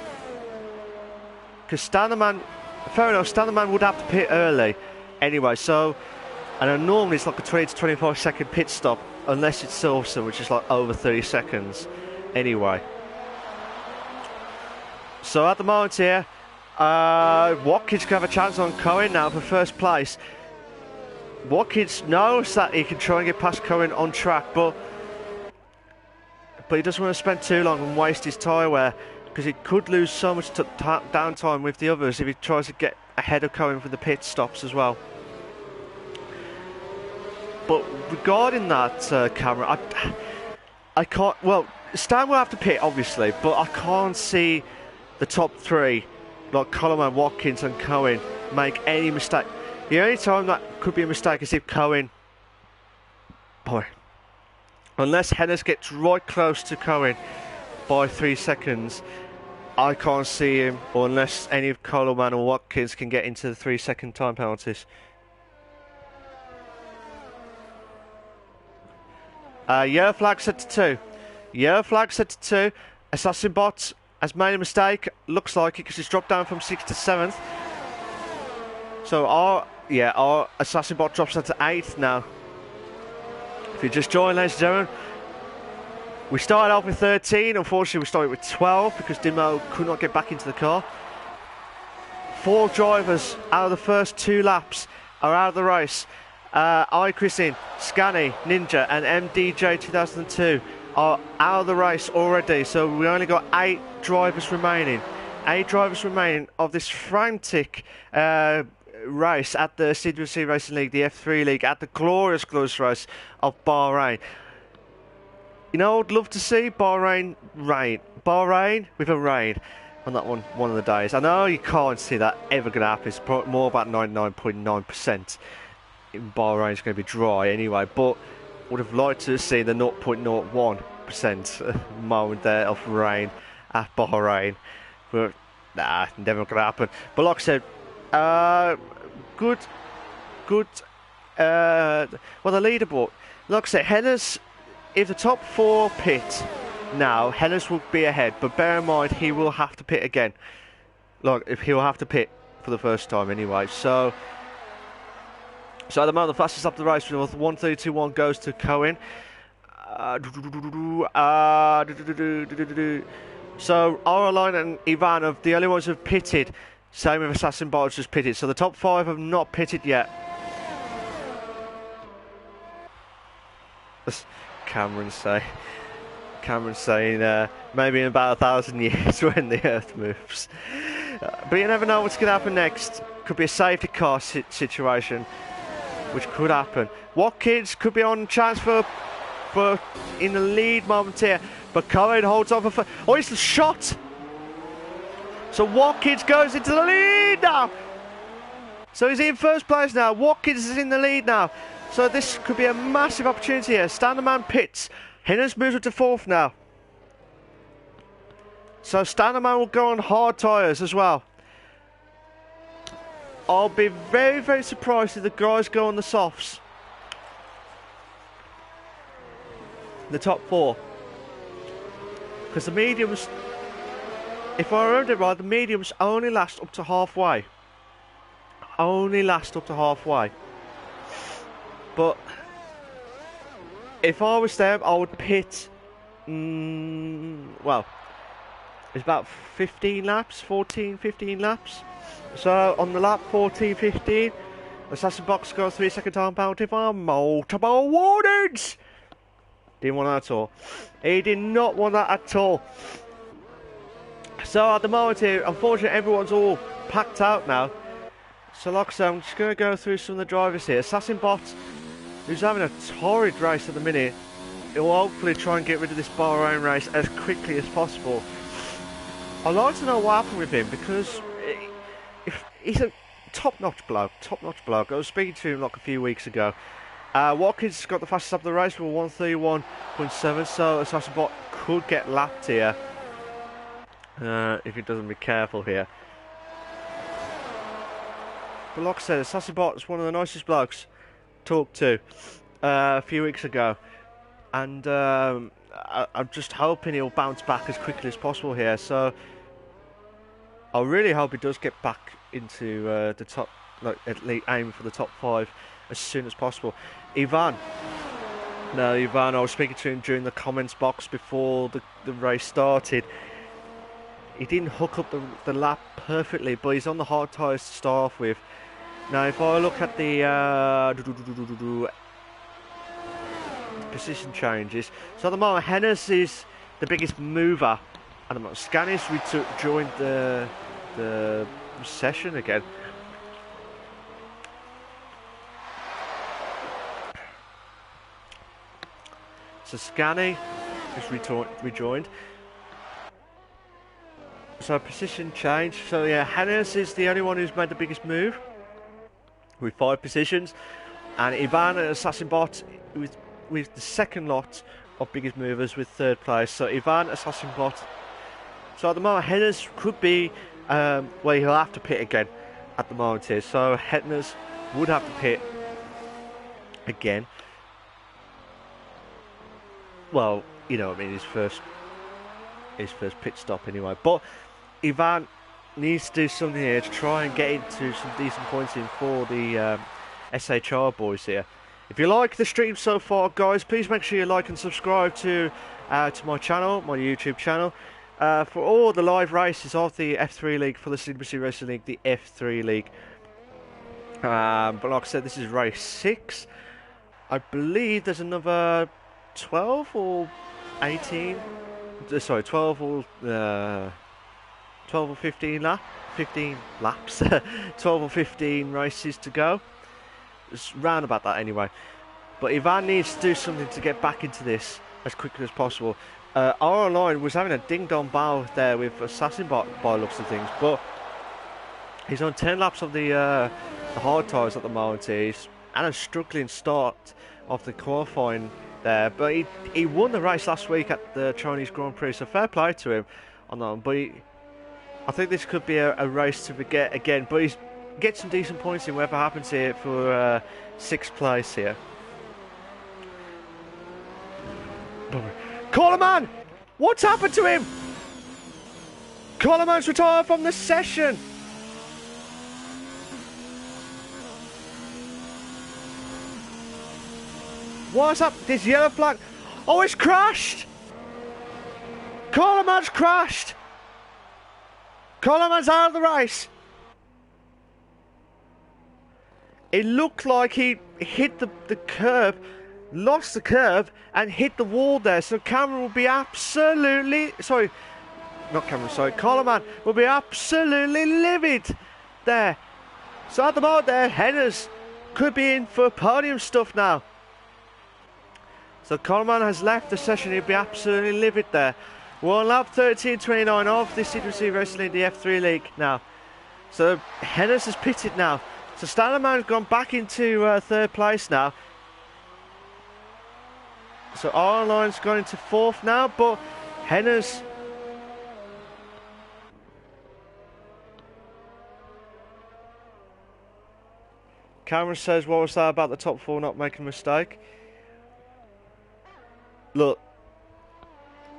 Because Standerman, fair enough, Standerman would have to pit early anyway, so... And normally it's like a 20 to 25 second pit stop, unless it's Silverstone, which is like over 30 seconds anyway. So at the moment here, Watkins can have a chance on Cohen now for first place. Watkins knows that he can try and get past Cohen on track, but he doesn't want to spend too long and waste his tyre wear, because he could lose so much downtime with the others if he tries to get ahead of Cohen for the pit stops as well. But regarding that, Cameron, I can't. Well, Stan will have to pit, obviously, but I can't see the top three, like Coleman, Watkins and Cohen, make any mistake. The only time that could be a mistake is if Cohen... Boy. Unless Hennes gets right close to Cohen by 3 seconds, I can't see him, or unless any of Coleman or Watkins can get into the 3-second time penalties. Yellow flag set to 2. Yellow flag set to 2. Assassin Bot has made a mistake. Looks like it because he's dropped down from 6th to 7th. So our Assassin Bot drops down to 8th now. If you just join, ladies and gentlemen, we started off with 13. Unfortunately, we started with 12 because Dimo could not get back into the car. 4 drivers out of the first 2 laps are out of the race. iChrisin, Scanny, Ninja and MDJ 2002 are out of the race already, so we only got 8 drivers remaining. 8 drivers remaining of this frantic race at the CWC Racing League, the F3 League, at the glorious race of Bahrain. You know, I'd love to see Bahrain with a rain on that one of the days. I know you can't see that ever going to happen. It's more about 99.9% in Bahrain is going to be dry anyway, but would have liked to see the 0.01% moment there of rain at Bahrain. But nah, never going to happen. But like I said, good. Well, the leaderboard. Like I said, Hennes, if the top 4 pit now, Hennes will be ahead. But bear in mind, he will have to pit again. Like, if he will have to pit for the first time anyway. So at the moment, the fastest up the race with 1:32.1 goes to Cohen. So Aurelien and Ivan are the only ones who have pitted. Same with Assassin Bot just pitted. So the top 5 have not pitted yet. Cameron saying maybe in about 1,000 years when the Earth moves. But you never know what's going to happen next. Could be a safety car situation, which could happen. Watkins could be on chance for in the lead moment here, but Cohen holds on for... Oh, he's shot! So Watkins goes into the lead now! So he's in first place now. Watkins is in the lead now. So this could be a massive opportunity here. Standerman pits. Hennes moves up to 4th now. So Standerman will go on hard tyres as well. I'll be very, very surprised if the guys go on the softs. The top 4. Because the mediums, if I remember it right, the mediums only last up to halfway. But if I was them, I would pit, well, it's about 15 laps, 15 laps. So on the lap 14-15, Assassin Bot scores 3-second time penalty for multiple warnings. Didn't want that at all. He did not want that at all. So at the moment here, unfortunately everyone's all packed out now. So like I said, I'm just going to go through some of the drivers here. Assassin Bot, who's having a torrid race at the minute, he'll hopefully try and get rid of this Bahrain race as quickly as possible. I'd like to know what happened with him, because he's a top-notch bloke. I was speaking to him like a few weeks ago. Watkins got the fastest up the race with 1:31.7, so Assassin Bot could get lapped here if he doesn't be careful here. But like I said, Assassin Bot is one of the nicest blokes talked to a few weeks ago, and I'm just hoping he'll bounce back as quickly as possible here. So I really hope he does get back into the top, like at least aim for the top 5 as soon as possible. Ivan, I was speaking to him during the comments box before the race started. He didn't hook up the lap perfectly, but he's on the hard tyres to start off with. Now, if I look at the position changes, so at the moment, Hennes is the biggest mover. At the moment, Scanis joined the session again. So Scanny is rejoined. So position change. So yeah, Hennes is the only one who's made the biggest move with 5 positions, and Ivan and Assassin Bot with the second lot of biggest movers with 3rd place. So Ivan, Assassin Bot. So at the moment, Hennes could be well, he'll have to pit again at the moment here. So Hennes would have to pit again. Well, you know, I mean, his first pit stop anyway. But Ivan needs to do something here to try and get into some decent points in for the SHR boys here. If you like the stream so far, guys, please make sure you like and subscribe to my channel, my YouTube channel, for all the live races of the F3 League, for the CWC Racing League, the F3 League. But like I said, this is race 6. I believe there's another 12 or 18. Sorry, 12 or 15 laps. 12 or 15 races to go. It's round about that anyway. But Ivan needs to do something to get back into this as quickly as possible. Our online was having a ding-dong bow there with Assassin Bot by looks of things, but he's on 10 laps of the hard tyres at the moment. He's had a struggling start of the qualifying there, but he won the race last week at the Chinese Grand Prix, so fair play to him on that one. But I think this could be a race to forget again, but he's get some decent points in whatever happens here for 6th place here. Coleman! What's happened to him? Coleman's retired from the session. What's up? This yellow flag. Oh, it's crashed! Coleman's crashed! Coleman's out of the race. It looked like he hit the curb, lost the curb, and hit the wall there. So Cameron will be absolutely... Sorry, not Cameron, sorry. Coleman will be absolutely livid there. So at the moment there, Hennes could be in for podium stuff now. So Coleman has left the session. He'll be absolutely livid there. We're on lap 13.29 of the CWC Racing League, the F3 League now. So Hennes has pitted now. So Stallerman's gone back into 3rd place now. So Arline's gone into 4th now, but Hennes... Cameron says, what was that about the top 4 not making a mistake? Look,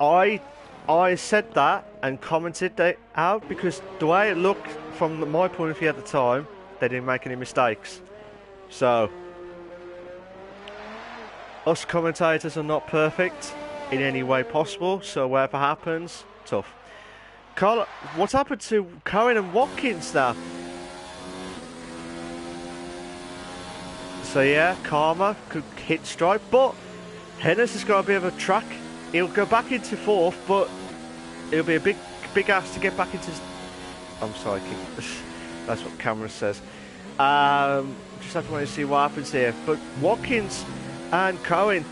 I said that and commented that out because the way it looked from my point of view at the time, they didn't make any mistakes. So, us commentators are not perfect in any way possible, so whatever happens, tough. What's happened to Cohen and Watkins now? So yeah, Karma could hit strike, but Hennes has got a bit of a track. He'll go back into 4th, but it'll be a big ask to get back into... I'm sorry, that's what Cameron says. Just have to wait and see what happens here. But Watkins and Cohen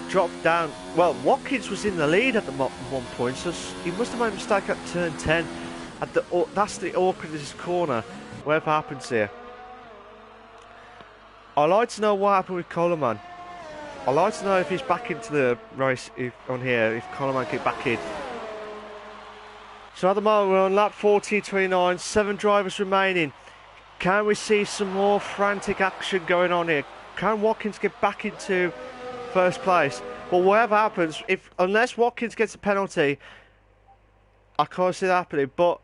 dropped down. Well, Watkins was in the lead at the one point, so he must have made a mistake at turn 10. That's the awkwardest corner. Whatever happens here. I'd like to know what happened with Coleman. I'd like to know if he's back into the race on here, if Coleman get back in. So at the moment we're on lap 40.29, 7 drivers remaining. Can we see some more frantic action going on here? Can Watkins get back into 1st place? Well, whatever happens, unless Watkins gets a penalty, I can't see that happening. But,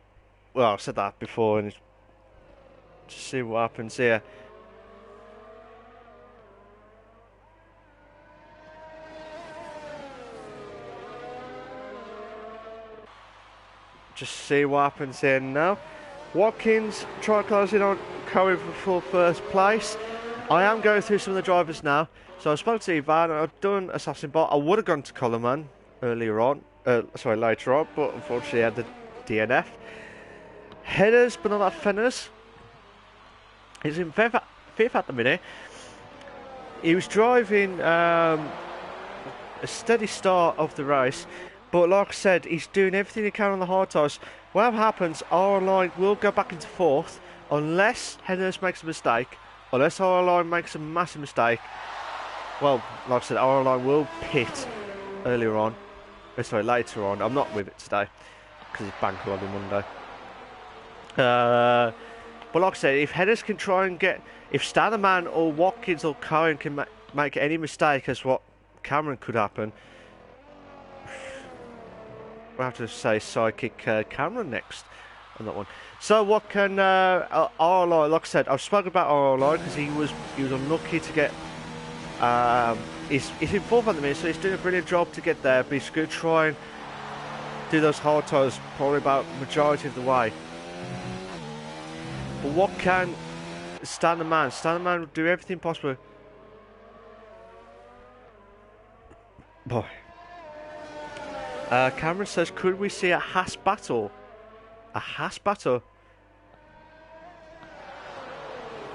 well, I've said that before, and just see what happens here. Just see what happens here now. Watkins trying to close in on Cohen for first place. I am going through some of the drivers now. So I spoke to Ivan, I've done Assassin Bot. I would have gone to Coleman later on, but unfortunately I had the DNF. Headers, but not that Fenners. He's in fifth at the minute. He was driving a steady start of the race, but like I said, he's doing everything he can on the hard tyres. Whatever happens, our line will go back into fourth, unless Headers makes a mistake, unless our line makes a massive mistake. Well, like I said, our line will pit later on. I'm not with it today, because it's bank holiday Monday. But like I said, if Headers can try and get... If Stannerman or Watkins or Cohen can make any mistake as what Cameron could happen, we'll have to say sidekick Cameron next on that one. So what can our line... Like I said, I've spoken about our line because he was unlucky to get... He's in fourth at the minute, so he's doing a brilliant job to get there, but he's going to try and do those hard tyres probably about majority of the way. But what can Stannerman? Stannerman will do everything possible. Boy. Cameron says, could we see a Haas battle? A Haas battle?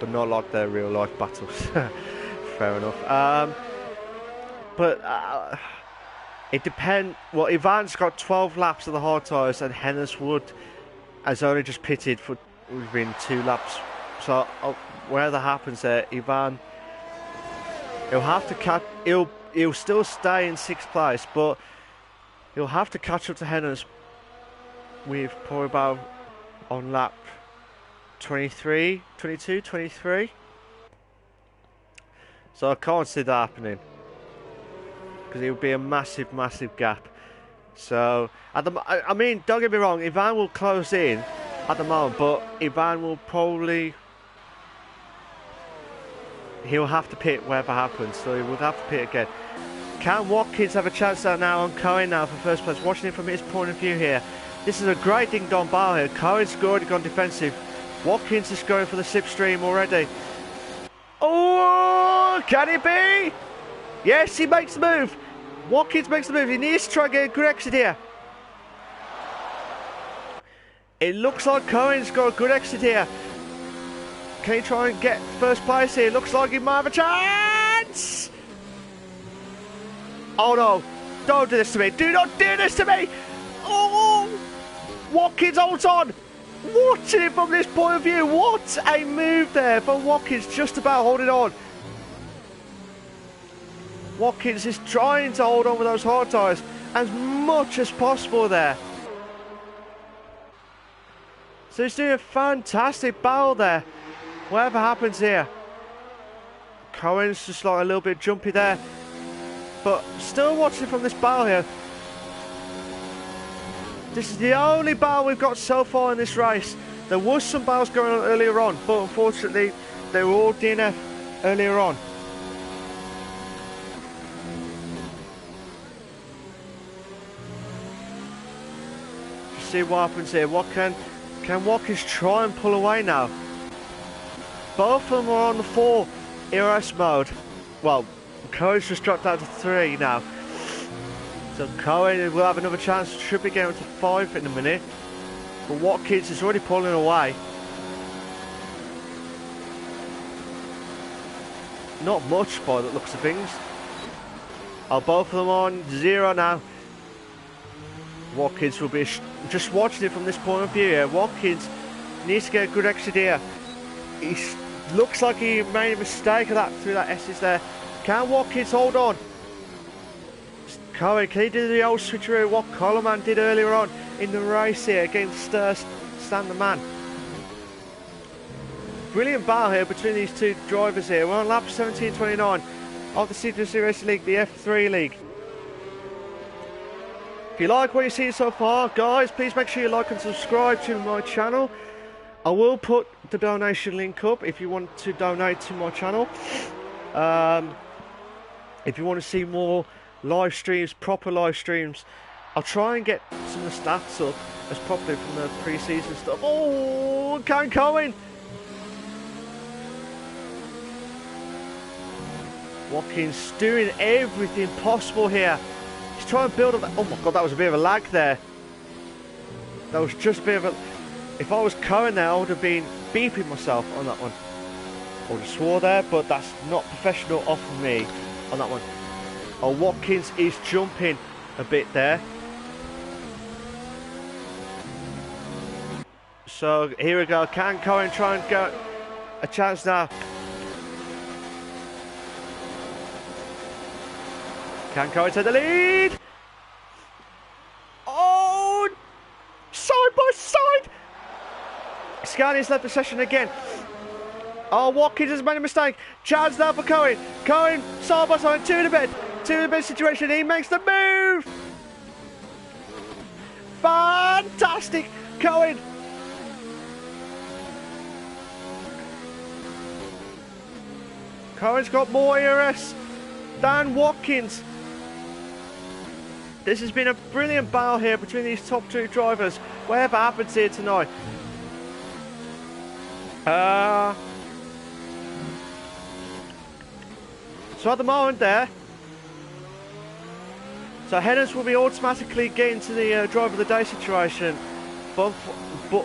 But not like their real life battles. Fair enough. But it depends. Well, Ivan's got 12 laps of the hard tyres, and Henneswood has only just pitted for within 2 laps. So whatever happens there, Ivan, he'll have to catch. He'll still stay in 6th place, but he'll have to catch up to Hennes with probably about on lap 23, 22, 23. So I can't see that happening, because it would be a massive, massive gap. So, I mean, don't get me wrong, Ivan will close in at the moment, but Ivan will probably... He'll have to pit whatever happens, so he will have to pit again. Can Watkins have a chance out now on Cohen now for first place? Watching it from his point of view here. This is a great ding-dong ball here. Cohen's already gone defensive. Watkins is going for the slipstream already. Oh, can it be? Yes, he makes the move. Watkins makes the move. He needs to try and get a good exit here. It looks like Cohen's got a good exit here. Can he try and get first place here? Looks like he might have a chance. Oh no, don't do this to me. Do not do this to me. Oh, Watkins holds on. Watching it from this point of view, what a move there from Watkins, just about holding on. Watkins is trying to hold on with those hard tyres as much as possible there. So he's doing a fantastic battle there. Whatever happens here. Cohen's just like a little bit jumpy there. But still watching from this battle here. This is the only battle we've got so far in this race. There was some battles going on earlier on, but unfortunately they were all DNF earlier on. Just see what happens here. What can Watkins try and pull away now? Both of them are on the 4 ERS mode. Well, Cohen's just dropped down to 3 now. So Cohen will have another chance, should be getting to 5 in a minute. But Watkins is already pulling away. Not much by the looks of things. Oh, both of them on 0 now. Watkins will be just watching it from this point of view here. Watkins needs to get a good exit here. He looks like he made a mistake of that through that S's there. Can Watkins hold on? Cohen, can he do the old switcheroo what Coleman did earlier on in the race here against Stan the Man? Brilliant battle here between these two drivers here. We're on lap 17.29 of the CWC Racing League, the F3 League. If you like what you see so far, guys, please make sure you like and subscribe to my channel. I will put the donation link up if you want to donate to my channel. If you want to see more live streams, proper live streams, I'll try and get some of the stats up as properly from the pre-season stuff. Oh, Karen Cohen! Watkins doing everything possible here. He's trying to build up. Oh my god, that was a bit of a lag there. That was just a bit of a. If I was Cohen there, I would have been beeping myself on that one. I would have swore there, but that's not professional off of me on that one. Oh, Watkins is jumping a bit there. So here we go. Can Cohen try and go a chance now? Can Cohen take the lead? Oh, side by side. Scani's left the session again. Oh, Watkins has made a mistake. Chance now for Cohen. Cohen, side by side, two in the bed situation. He makes the move. Fantastic, Cohen. Cohen's got more ERS than Watkins. This has been a brilliant battle here between these top two drivers. Whatever happens here tonight. So at the moment there, so Hennis will be automatically getting to the driver of the day situation, but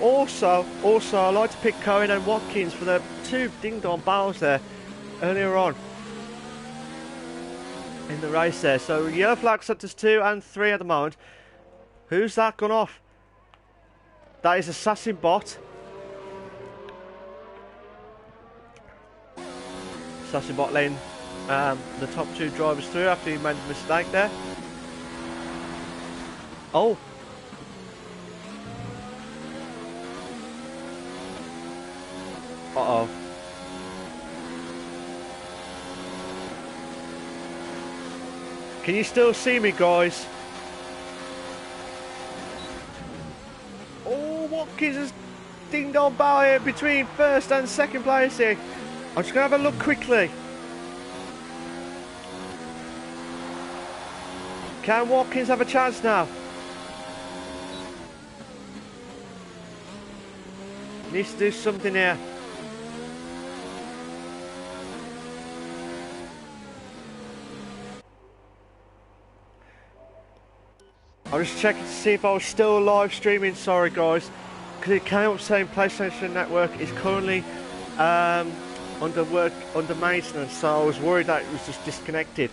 also I like to pick Cohen and Watkins for the two ding-dong battles there earlier on in the race there. So yellow flag set us 2 and 3 at the moment. Who's that gone off? That is Assassin Bot. Assassin Bot letting the top two drivers through after he made a mistake there. Oh. Uh-oh. Can you still see me, guys? Oh, Watkins has ding-dong bow here between first and second place here. I'm just going to have a look quickly. Can Watkins have a chance now? Needs to do something here. I'm just checking to see if I was still live streaming. Sorry guys, because it came up saying PlayStation Network is currently under maintenance, so I was worried that it was just disconnected.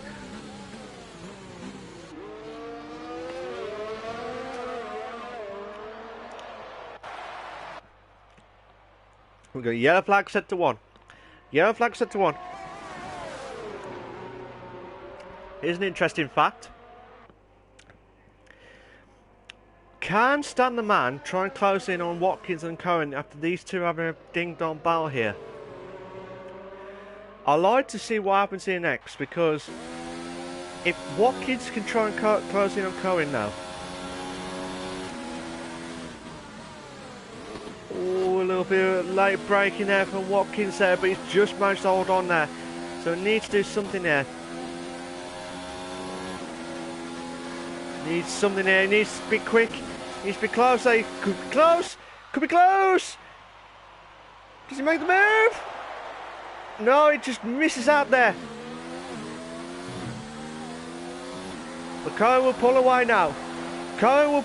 We got yellow flag set to 1. Yellow flag set to 1. Here's an interesting fact. Can Stan the Man try and close in on Watkins and Cohen after these two having a ding-dong battle here? I like to see what happens here next, because if Watkins can try and close in on Cohen now. Oh, a little bit of late braking there from Watkins there, but he's just managed to hold on there. So he needs to do something there. Needs something there, he needs to be quick. Needs to be close, could be close! Could be close! Does he make the move? No, it just misses out there. But Cohen will pull away now. Cohen will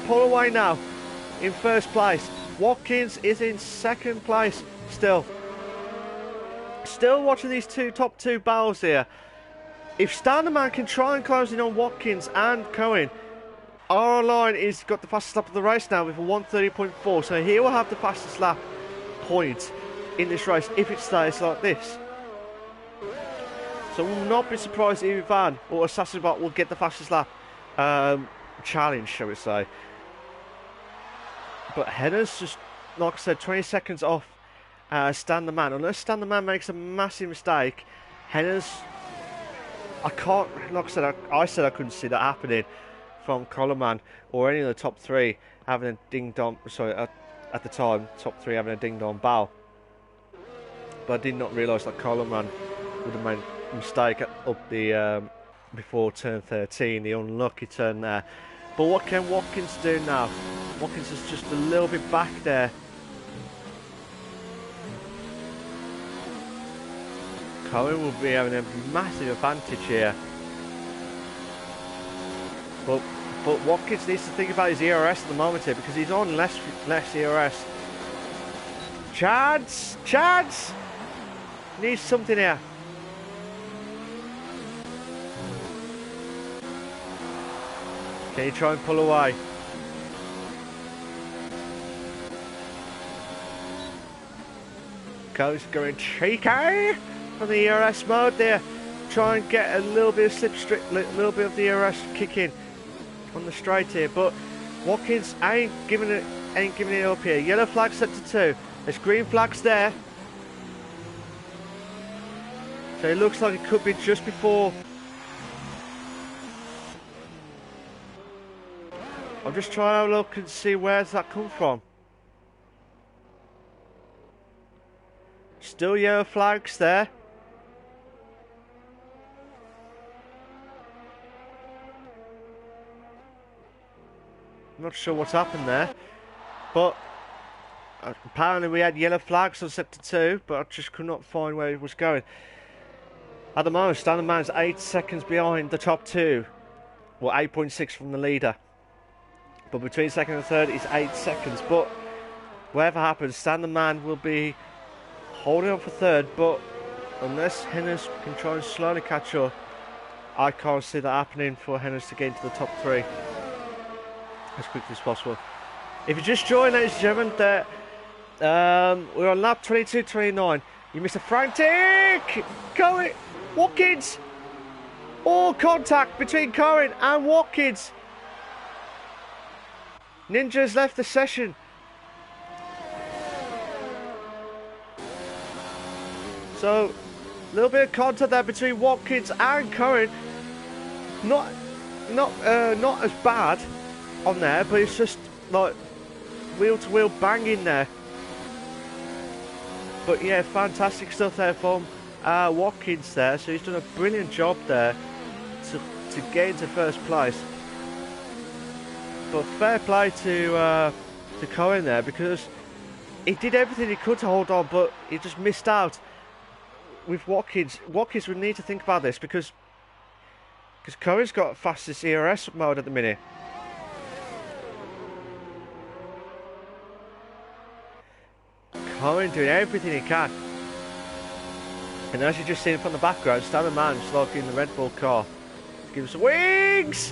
pull away now in first place. Watkins is in second place still. Still watching these top two battles here. If Stan the Man can try and close in on Watkins and Cohen, our line is got the fastest lap of the race now with a 1:30.4, so he will have the fastest lap point in this race if it stays like this. So we'll not be surprised if Van or Assassin Bot will get the fastest lap challenge, shall we say. But Henner's just, like I said, 20 seconds off Stan the Man. Unless Stan the Man makes a massive mistake, Henner's, I can't, like I said I couldn't see that happening from Coleman or any of the top three having a ding-dong, sorry, at the time, top three having a ding-dong bow. But I did not realise that Coleman would have made a mistake up the before turn 13, the unlucky turn there. But what can Watkins do now? Watkins is just a little bit back there. Cohen will be having a massive advantage here. But Watkins needs to think about his ERS at the moment here, because he's on less ERS. Chance! Needs something here. Can you try and pull away? Cohen's going cheeky from the ERS mode there. Try and get a little bit of slipstream, a little bit of the ERS kick in on the straight here, but Watkins ain't giving it up here. Yellow flag set to 2. There's green flags there, so it looks like it could be just before. I'm just trying to have a look and see where's that come from. Still yellow flags there. I'm not sure what's happened there, but apparently we had yellow flags on sector 2, but I just could not find where it was going. At the moment, Standard Man's 8 seconds behind the top 2, well 8.6 from the leader, but between second and third is 8 seconds. But whatever happens, Standard Man will be holding on for third, but unless Hennes can try and slowly catch up, I can't see that happening for Hennes to get into the top 3 as quickly as possible. If you just joined, ladies and gentlemen, we're on lap 22-29. You missed a frantic Cohen, Watkins. All contact between Cohen and Watkins. Ninja's left the session. So, a little bit of contact there between Watkins and Cohen. Not as bad on there, but it's just like wheel to wheel banging there. But yeah, fantastic stuff there from Watkins there. So he's done a brilliant job there to get into first place. But fair play to Cohen there, because he did everything he could to hold on, but he just missed out with Watkins. Watkins would need to think about this, because Cohen's got fastest ERS mode at the minute. Cohen doing everything he can, and as you just seen from the background, Standard Man slugging the Red Bull car to give us wings.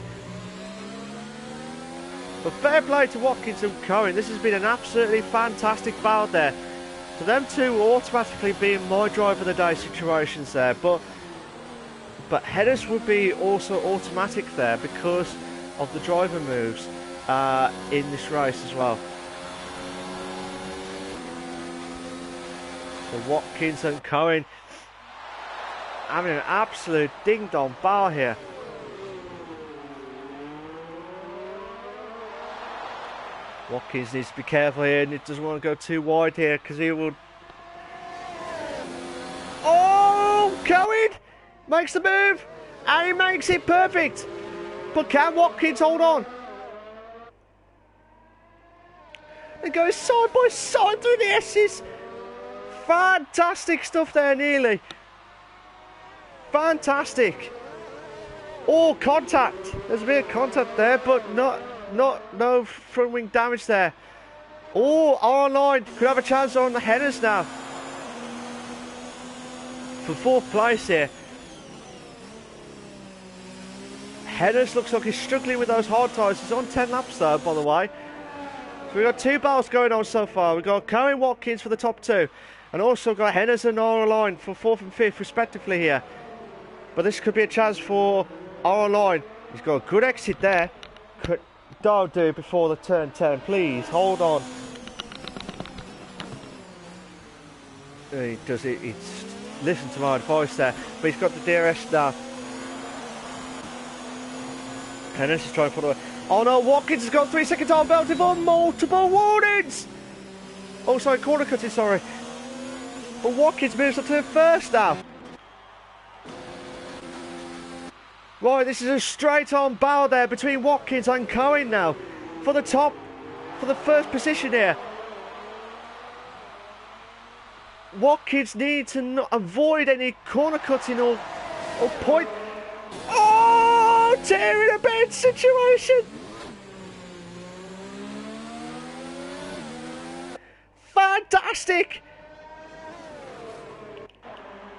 But fair play to Watkins and Cohen. This has been an absolutely fantastic battle there. So them two will automatically be in my driver of the day situations there, but Hennes would be also automatic there because of the driver moves in this race as well. So Watkins and Cohen having an absolute ding-dong bar here. Watkins needs to be careful here, and he doesn't want to go too wide here because he will. Oh, Cohen makes the move, and he makes it perfect. But can Watkins hold on? They go side by side through the S's. Fantastic stuff there, nearly. Fantastic. All contact. There's a bit of contact there, but no front wing damage there. Oh, online could have a chance on the Hennes now for fourth place here. Hennes looks like he's struggling with those hard tyres. He's on 10 laps though, by the way. So we've got two battles going on so far. We've got Cohen Watkins for the top 2, and also got Hennes and Line for 4th and 5th respectively here. But this could be a chance for Line. He's got a good exit there. Don't do it before the turn 10, please. Hold on. He does it. He's listened to my advice there, but he's got the DRS now. Hennes is trying to put away. Oh no, Watkins has got 3 seconds on belt for multiple warnings. Oh, sorry, corner cutting, sorry. But Watkins moves up to the first now. Right, this is a straight on battle there between Watkins and Cohen now for the top, for the first position here. Watkins need to not avoid any corner cutting or point. Oh, tearing a bit situation. Fantastic.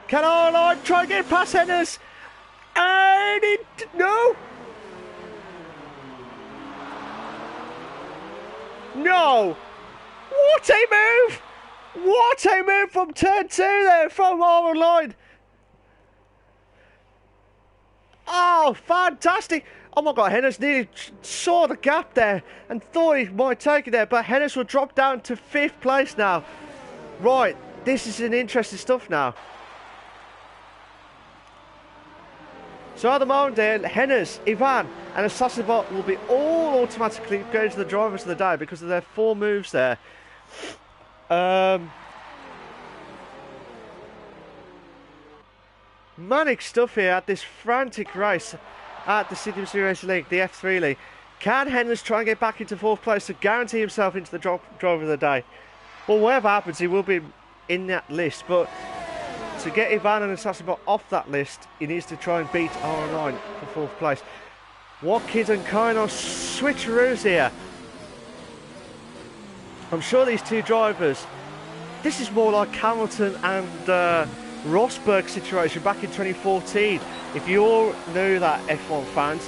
Can Arline try and get past Hennes? And it, no. No. What a move. What a move from turn 2 there from Arline. Oh, fantastic. Oh my God, Hennes nearly saw the gap there and thought he might take it there, but Hennes will drop down to 5th place now. Right, this is an interesting stuff now. So at the moment there, Hennes, Ivan and Assassinbot will be all automatically going to the drivers of the day because of their 4 moves there. Manic stuff here at this frantic race at the CWC Racing League, the F3 League. Can Hennes try and get back into 4th place to guarantee himself into the driver of the day? Well, whatever happens, he will be in that list, but to get Ivan and Assassinbot off that list, he needs to try and beat R9 for 4th place. Watkins and Cohen are switcheroos here. I'm sure these 2 drivers, this is more like Hamilton and Rosberg situation back in 2014. If you all knew that, F1 fans,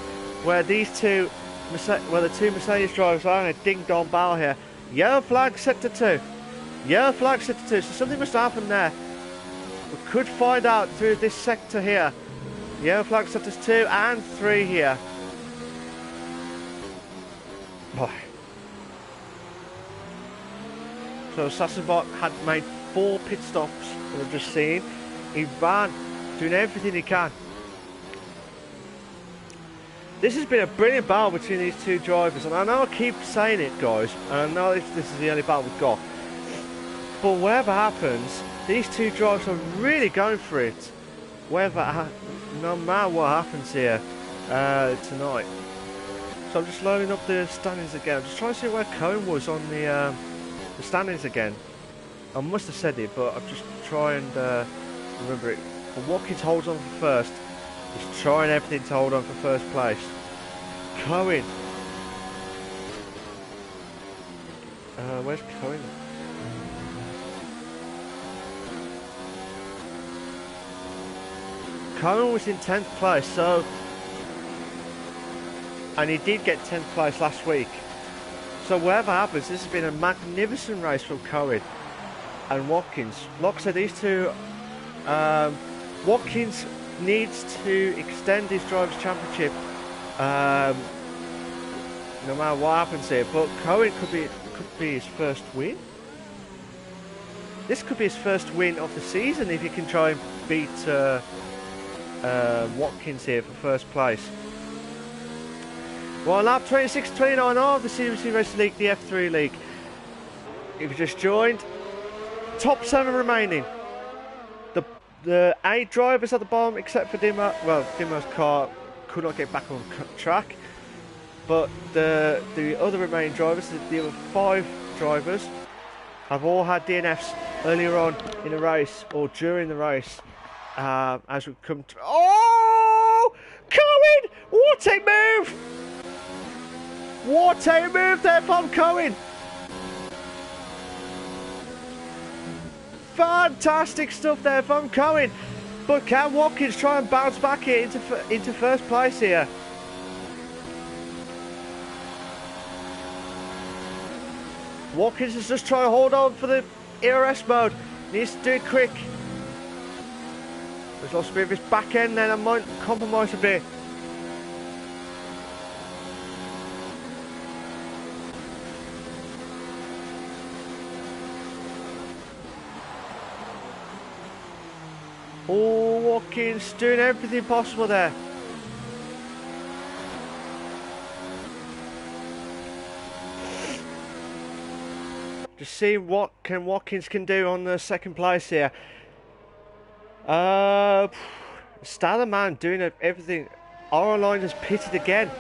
where these two, the 2 Mercedes drivers are in a ding-dong battle here. Yellow flag set to 2. Yellow flag set to 2. So something must happen there. We could find out through this sector here. Yellow flag set to 2 and 3 here. Boy. So Assassinbot had made 4 pit stops, as I've just seen. Ivan doing everything he can. This has been a brilliant battle between these 2 drivers, and I know I keep saying it, guys, and I know this is the only battle we've got. But whatever happens, these 2 drivers are really going for it. No matter what happens here tonight. So I'm just loading up the standings again. I'm just trying to see where Cohen was on the standings again. I must have said it, but I'm just trying to remember it. But Watkins holds on for 1st. He's trying everything to hold on for 1st place. Cohen. Where's Cohen? Cohen was in 10th place, so... And he did get 10th place last week. So whatever happens, this has been a magnificent race from Cohen and Watkins. Like I said, these 2... Watkins needs to extend his Drivers' Championship no matter what happens here, but Cohen could be his 1st win. This could be his 1st win of the season if he can try and beat Watkins here for 1st place. Well, lap 26-29 of the CWC Racing League, the F3 League. If you just joined, top 7 remaining. The 8 drivers at the bottom, except for Dimo. Well, Dimo's car could not get back on track, but the other remaining drivers, the other 5 drivers, have all had DNFs earlier on in the race or during the race. As we come to, oh, Cohen! What a move! What a move there from Cohen! Fantastic stuff there from Cohen. But can Watkins try and bounce back here into 1st place here? Watkins is just trying to hold on for the ERS mode. Needs to do it quick. There's lost a bit of his back end then, I might compromise a bit. Oh, Watkins doing everything possible there. Just see what Watkins can do on the 2nd place here. Statterman doing everything Line has pitted again.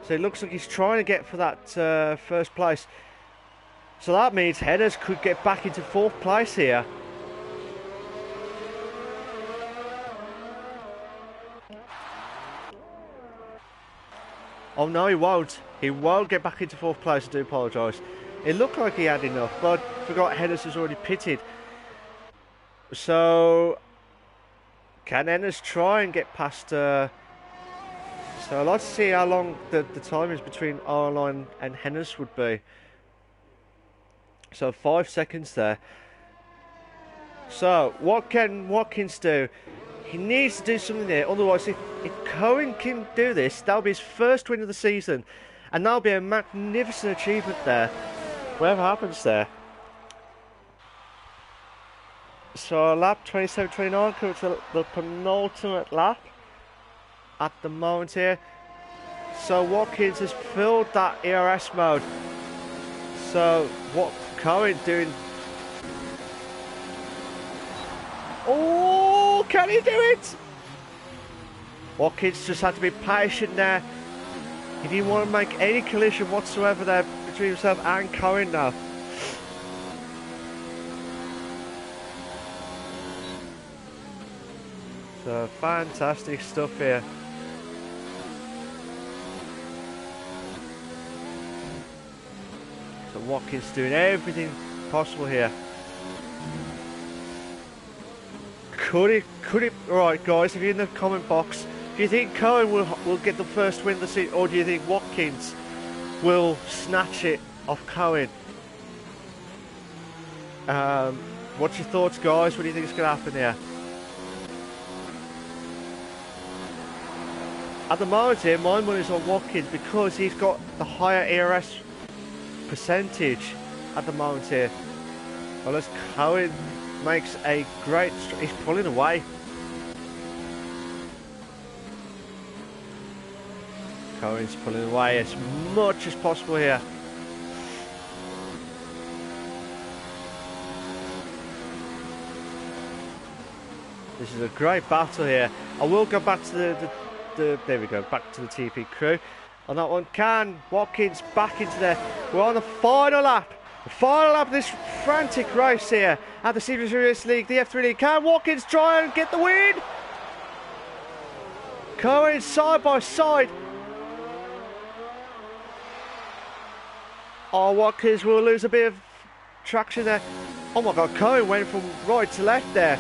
So it looks like he's trying to get for that first place. So that means Hennes could get back into 4th place here. Oh no, he won't. He won't get back into 4th place, I do apologise. It looked like he had enough, but I forgot Hennes has already pitted. So, can Hennes try and get past... So I'd like to see how long the time is between Line and Hennes would be. So 5 seconds there. So, what can Watkins do? He needs to do something there. Otherwise, if Cohen can do this, that'll be his first win of the season. And that'll be a magnificent achievement there. Whatever happens there. So lap 27-29 comes to the penultimate lap at the moment here. So Watkins has filled that ERS mode. So what Cohen doing? Oh, can he do it? Watkins just had to be patient there. He didn't want to make any collision whatsoever there between himself and Cohen now. So fantastic stuff here. So Watkins doing everything possible here. Could it, right guys, if you're in the comment box, do you think Cohen will get the first win of the season, or do you think Watkins will snatch it off Cohen? What's your thoughts, guys? What do you think is going to happen here? At the moment here, my money's on Watkins because he's got the higher ERS percentage at the moment here. Unless Cohen makes a great... he's pulling away. Cohen's pulling away as much as possible here. This is a great battle here. I will go back to there we go, back to the TP crew. On that one, can Watkins back into there. We're on the final lap. The final lap of this frantic race here at the CWC League, the F3 League. Can Watkins try and get the win? Cohen side by side. Oh, Watkins will lose a bit of traction there. Oh my God, Cohen went from right to left there.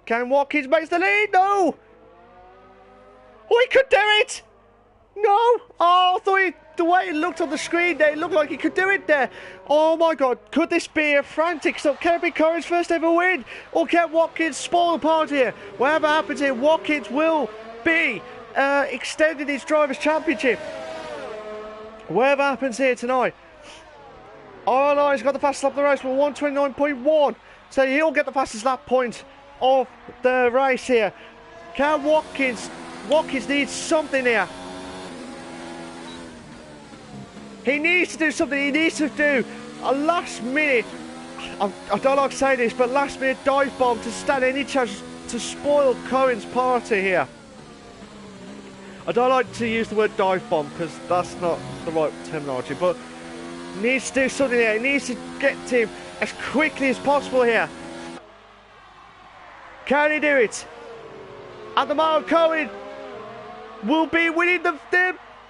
Can Watkins make the lead? No! Oh, he could do it! No! Oh, I thought the way it looked on the screen there, it looked like he could do it there. Oh my God, could this be a frantic stop? Can it be Cohen's first ever win? Or can Watkins spoil the party here? Whatever happens here, Watkins will be extending his Drivers' Championship. Whatever happens here tonight. Oh, he's got the fastest lap of the race with 129.1. So he'll get the fastest lap point of the race here. Can Watkins needs something here. He needs to do something. He needs to do a last minute, I don't like saying this, but last minute dive bomb to stand any chance to spoil Cohen's party here. I don't like to use the word dive bomb because that's not the right terminology, but needs to do something here. He needs to get to him as quickly as possible here. Can he do it? At the moment, Cohen will be winning the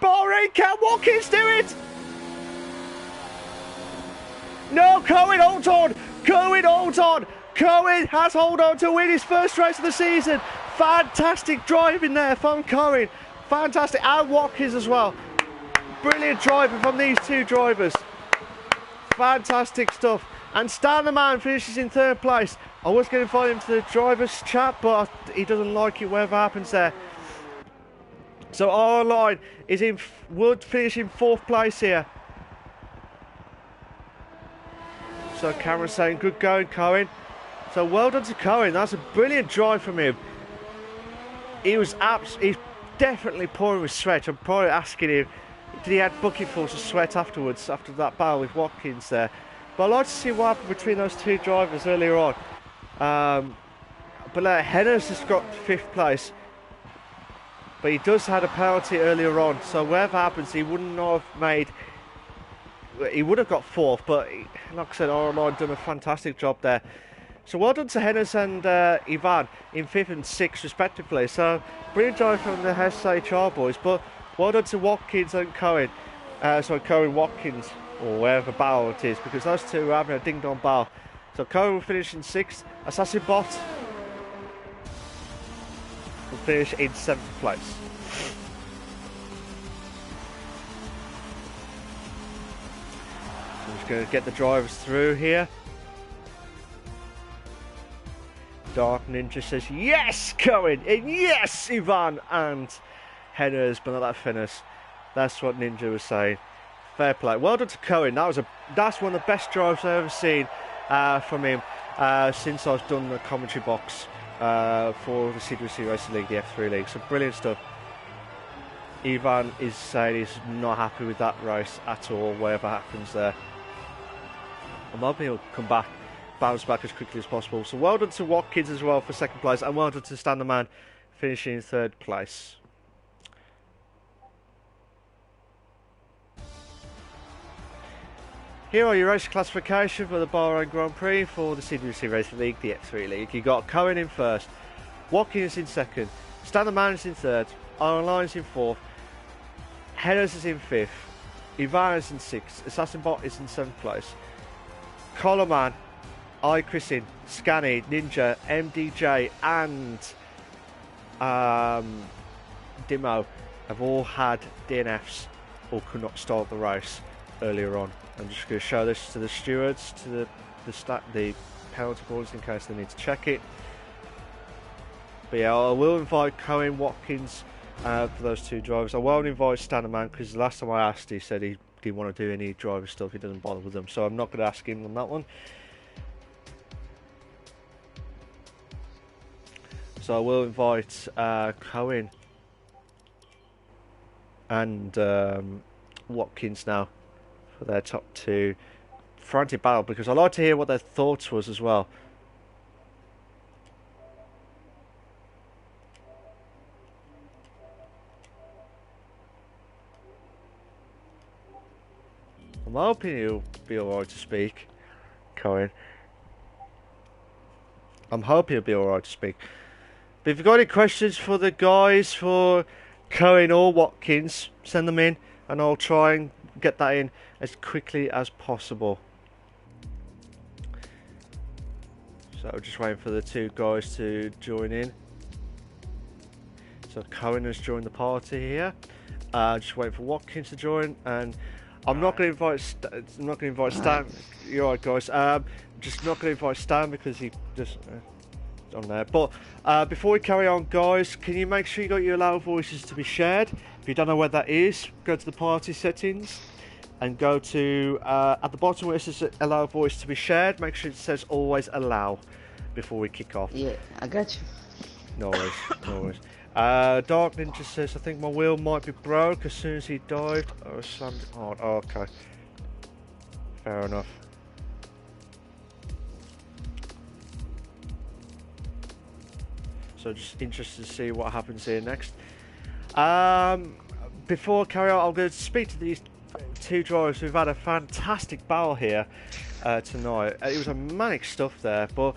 Bahrain. Can Watkins do it? No, Cohen holds on. Cohen holds on. Cohen has hold on to win his first race of the season. Fantastic driving there from Cohen. Fantastic. And Watkins as well. Brilliant driving from these two drivers. Fantastic stuff. And Stan the Man finishes in 3rd place. I was going to invite him to the drivers chat, but he doesn't like it, whatever happens there. So our line is would finish in 4th place here. So Cameron's saying good going, Cohen. So well done to Cohen. That's a brilliant drive from him. He's definitely pouring with sweat. I'm probably asking him, did he have bucketfuls of sweat afterwards, after that battle with Watkins there? But I'd like to see what happened between those two drivers earlier on. But Hennes has got 5th place. but he does had a penalty earlier on, so whatever happens, he wouldn't have made. He would have got 4th, but like I said, Online done a fantastic job there. So well done to Hennes and Ivan in 5th and 6th respectively. So brilliant drive from the SHR boys, but well done to Watkins and Cohen. Cohen Watkins, or wherever battle it is, because those two are having a ding-dong battle. So Cohen will finish in 6th. Assassin Bot will finish in 7th place. So I'm just going to get the drivers through here. Dark Ninja says, yes, Cohen, and yes, Ivan, and Hennes, but not that Finnis. That's what Ninja was saying. Fair play. Well done to Cohen. That's one of the best drives I've ever seen from him since I've done the commentary box for the CWC Racing League, the F3 League. So brilliant stuff. Ivan is saying he's not happy with that race at all, whatever happens there. I'm hoping he'll come back, bounce back as quickly as possible. So well done to Watkins as well for 2nd place, and well done to Stan the Man finishing in 3rd place. Here are your race classification for the Bahrain Grand Prix for the CWC Racing League, the F3 League. You got Cohen in 1st, Watkins in 2nd, Stan the Man is in 3rd, Online is in 4th, Hennes is in 5th, Ivan is in 6th, Assassin Bot is in 7th place, Coleman, iChrisin, Scanny, Ninja, MDJ and Dimo have all had DNFs or could not start the race earlier on. I'm just going to show this to the stewards, to the penalty boards in case they need to check it. But yeah, I will invite Cohen, Watkins for those 2 drivers. I won't invite Stan the Man because the last time I asked, he said he didn't want to do any driver stuff. He doesn't bother with them, so I'm not going to ask him on that one. So I will invite Cohen and Watkins now for their top 2 frantic battle, because I'd like to hear what their thoughts was as well. I'm hoping he'll be alright to speak, Cohen. I'm hoping he'll be alright to speak. But if you've got any questions for the guys, for Cohen or Watkins, send them in and I'll try and get that in as quickly as possible. So just waiting for the 2 guys to join in. So Cohen has joined the party here. Just waiting for Watkins to join, and I'm not going to invite Stan. You're right, guys. Just not going to invite Stan because he just on there. But before we carry on, guys, can you make sure you got your allow voices to be shared? If you don't know where that is, go to the party settings and go to at the bottom where it says allow voice to be shared. Make sure it says always allow before we kick off. Yeah, I got you. No worries, no worries. Dark Ninja says, I think my wheel might be broke as soon as he dived. Oh, slammed it hard. Oh, okay. Fair enough. So just interested to see what happens here next. Before I carry on, I'm going to speak to these 2 drivers who've had a fantastic battle here tonight. It was a manic stuff there, but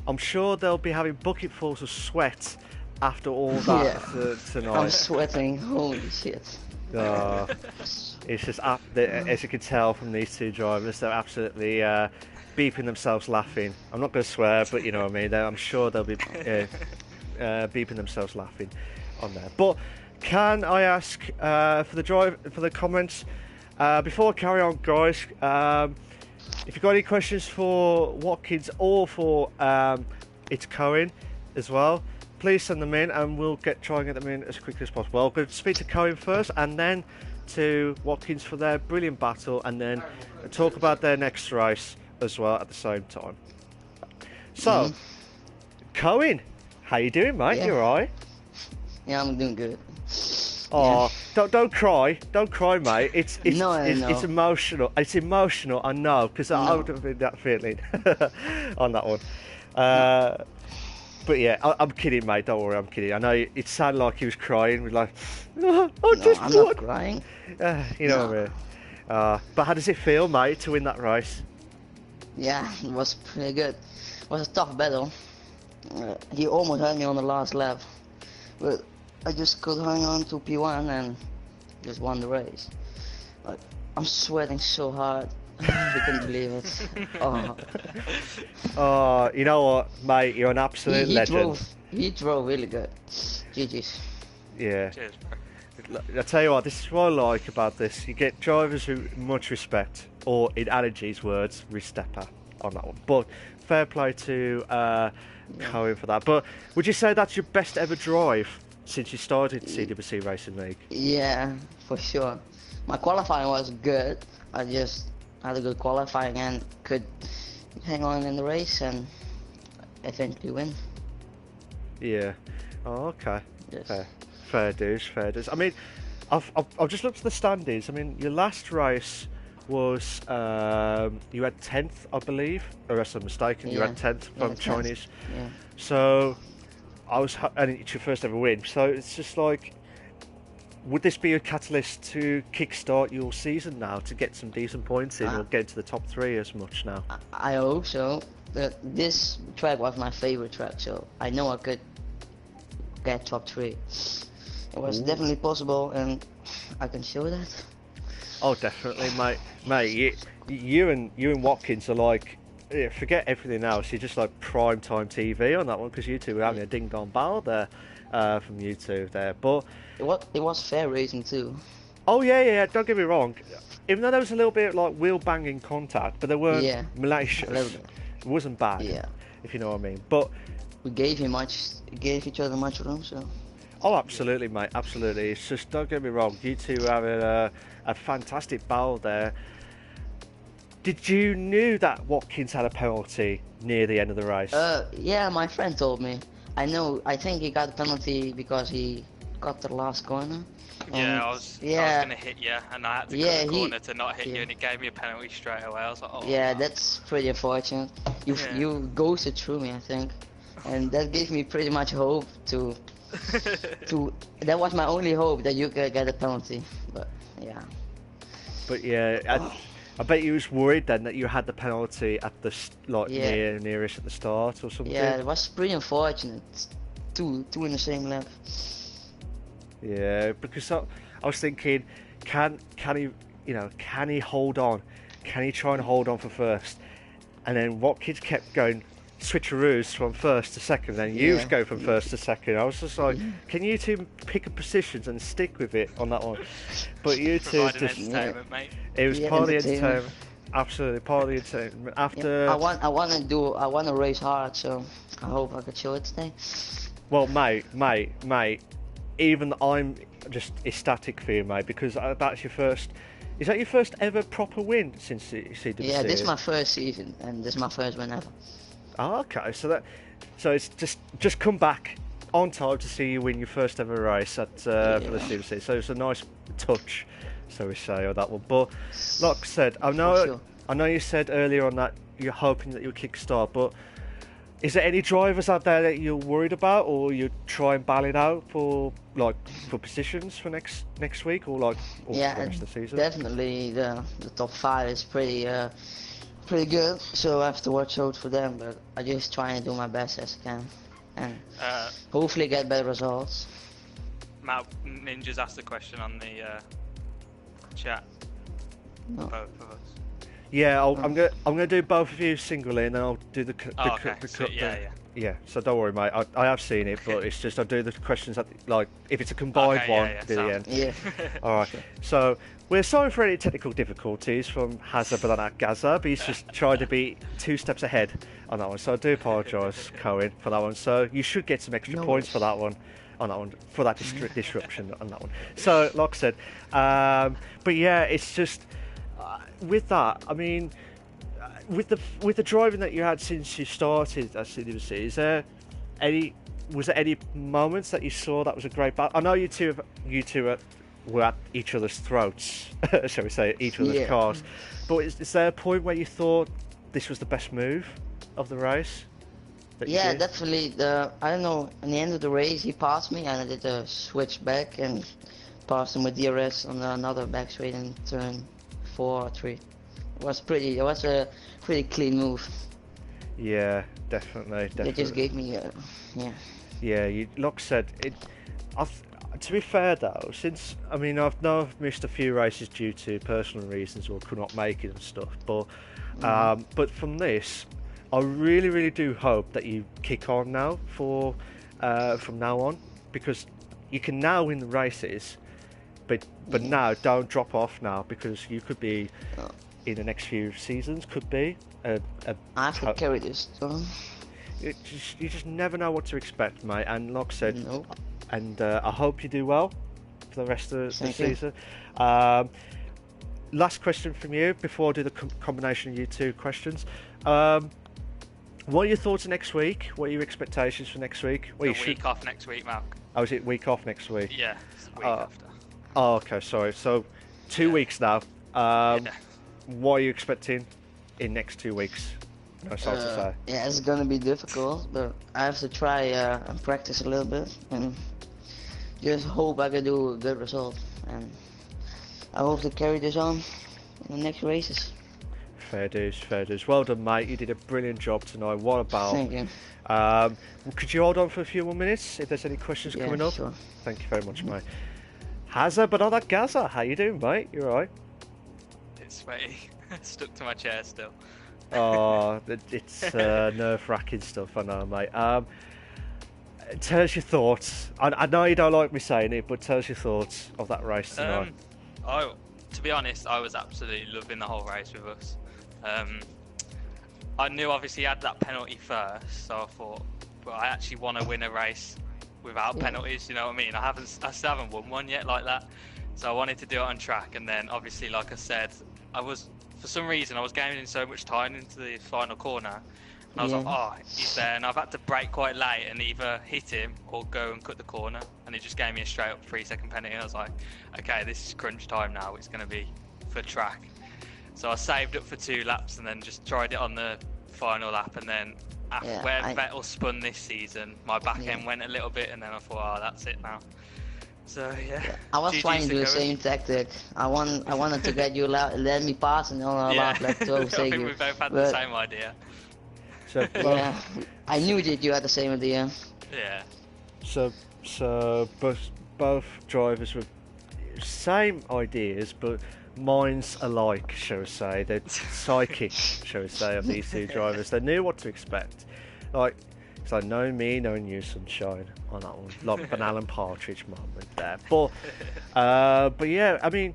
I'm sure they'll be having bucketfuls of sweat after all that tonight. I'm sweating, holy shit. It's just, as you can tell from these 2 drivers, they're absolutely beeping themselves laughing. I'm not going to swear, but you know what I mean. I'm sure they'll be beeping themselves laughing on there. But can I ask for the comments before I carry on, guys? If you've got any questions for Watkins or for it's Cohen as well, please send them in and we'll try and get them in as quickly as possible. I'm going to speak to Cohen first and then to Watkins for their brilliant battle, and then talk about their next race as well at the same time. So, Cohen, how you doing, mate? Yeah. You alright? Yeah, I'm doing good. Oh, yeah. don't cry, mate. It's it's emotional. It's emotional. I know, because I would have been that feeling on that one. But yeah, I'm kidding, mate. Don't worry, I'm kidding. I know it sounded like he was crying. With like, oh, No, just I'm won. not crying. You know what I mean. But how does it feel, mate, to win that race? Yeah, it was pretty good. It was a tough battle. He almost had me on the last lap, but I just could hang on to P1 and just won the race. Like, I'm sweating so hard. You couldn't believe it. Oh. Oh, you know what, mate? You're an absolute legend. He drove really good. GG's. Yeah. Cheers, bro. I tell you what, this is what I like about this. You get drivers who much respect, or in Allergy's words, Ristepper on that one. But fair play to Cohen for that. But would you say that's your best ever drive since you started CWC Racing League? Yeah, for sure. My qualifying was good. I just had a good qualifying and could hang on in the race and eventually win. Yeah. Oh, okay. Yes. Fair dues. I mean, I've just looked at the standings. I mean, your last race was you had 10th, I believe, unless I'm mistaken. You had 10th from Chinese. Yeah. So and it's your first ever win. So it's just like, would this be a catalyst to kickstart your season now to get some decent points in, or get into the top 3 as much now? I hope so. This track was my favorite track, so I know I could get top 3. It was definitely possible, and I can show that. Oh, definitely, mate. Mate, you and Watkins are like, forget everything else. You're just like prime time TV on that one, because you two were having a ding dong battle there from you two there. But it was fair racing too. Oh yeah. Don't get me wrong. Even though there was a little bit like wheel banging contact, but there weren't malicious. It wasn't bad. Yeah. If you know what I mean. But we gave each other much room, so. Oh, absolutely, mate. Absolutely. It's just, don't get me wrong. You two have a fantastic battle there. Did you knew that Watkins had a penalty near the end of the race? Yeah, my friend told me. I think he got a penalty because he got the last corner. Yeah, I was gonna hit you, and I had to cut the corner to not hit you, and it gave me a penalty straight away. I was like, oh. Yeah, that's pretty unfortunate. You ghosted through me, I think, and that gave me pretty much hope to. That was my only hope, that you could get a penalty, but yeah. But yeah, I bet you was worried then that you had the penalty at the nearest at the start or something. Yeah, it was pretty unfortunate. Two in the same lap. Yeah, because I was thinking, can he hold on? Can he try and hold on for first? And then Watkins kept going switcheroos from first to second, then you go from first to second. I was just like, can you two pick a positions and stick with it on that one? But you two just mate. It was part of the entertainment. Absolutely part of the entertainment. After I want to race hard, so I hope I could show it today. Well, mate, even I'm just ecstatic for you, mate, because that's your first. Is that your first ever proper win since CWC? Yeah, this is my first season, and this is my first win ever. Oh, okay, so it's just come back on time to see you win your first ever race at for the CWC. So it's a nice touch, so we say, on that one. But like I said, I know you said earlier on that you're hoping that you'll kickstart, but is there any drivers out there that you're worried about, or you try and battle it out for positions for next week, or for the rest of the season? Definitely the top 5 is pretty good, so I have to watch out for them, but I just try and do my best as I can, and hopefully get better results. Matt, Ninja's asked a question on the chat. No. Both of us. Yeah, I'm gonna do both of you singly, and then I'll do the yeah. So don't worry, mate. I have seen it, but it's just I do the questions at if it's a combined one, do the end. Yeah. All right. So we're sorry for any technical difficulties from Hazard at Gaza, but he's just trying to be 2 steps ahead on that one. So I do apologise, Cohen, for that one. So you should get some extra points for that one. On that one, for that disruption on that one. So like I said, but yeah, it's just with that. I mean, with the driving that you had since you started at CWC, was there any moments that you saw that was a great battle? I know you two were at each other's throats, shall we say, each other's cars. But is there a point where you thought this was the best move of the race? that you Yeah, did? definitely. I don't know. In the end of the race, he passed me, and I did a switch back and passed him with DRS on another back straight in turn 4 or 3. It was a pretty clean move. Yeah, definitely. They just gave me, yeah. Yeah, like I said, to be fair though, since I've missed a few races due to personal reasons or could not make it and stuff, but from this, I really do hope that you kick on now from now on, because you can now win the races, but now don't drop off now, because you could be in the next few seasons I have to carry this. You just never know what to expect, mate. And like I said, nope. And I hope you do well for the rest of the season. Last question from you before I do the combination of you two questions. What are your thoughts next week? What are your expectations for next week? Week off next week, Malc. Oh, is it week off next week? Yeah, it's the week after. Oh, okay, sorry. So 2 weeks now. What are you expecting in next 2 weeks? No, sorry to say. Yeah, it's gonna be difficult, but I have to try and practice a little bit and just hope I can do a good result. And I hope to carry this on in the next races. Fair dues. Well done, mate. You did a brilliant job tonight. What about? Thank you. Could you hold on for a few more minutes if there's any questions coming up? Sure. Thank you very much, mate. Hazza, but not that Gaza. How you doing, mate? You alright? It's sweaty. Stuck to my chair still. Oh, it's nerve-wracking stuff, I know, mate. Tell us your thoughts. I know you don't like me saying it, but tell us your thoughts of that race tonight. To be honest, I was absolutely loving the whole race with us. I knew obviously he had that penalty first, so I thought, but I actually want to win a race without penalties, you know what I mean? I still haven't won one yet like that, so I wanted to do it on track. And then obviously, like I said, for some reason I was gaining so much time into the final corner, and I was like, oh, he's there, and I've had to brake quite late and either hit him or go and cut the corner, and it just gave me a straight up 3-second penalty. I was like, okay, this is crunch time now, it's going to be for track. So I saved up for 2 laps and then just tried it on the final lap, and then where Vettel spun this season, my back end went a little bit, and then I thought, oh, that's it now. So I was trying to do the same tactic. I wanted to get you let me pass, and on the last lap to overtake you. I think we both had the same idea. So, I knew that you had the same idea. Yeah. So both drivers were same ideas, but minds alike, shall we say. They're psychic, shall we say, of these two drivers. They knew what to expect. It's like knowing me, knowing you, sunshine on that one. Like an Alan Partridge moment there. But yeah, I mean,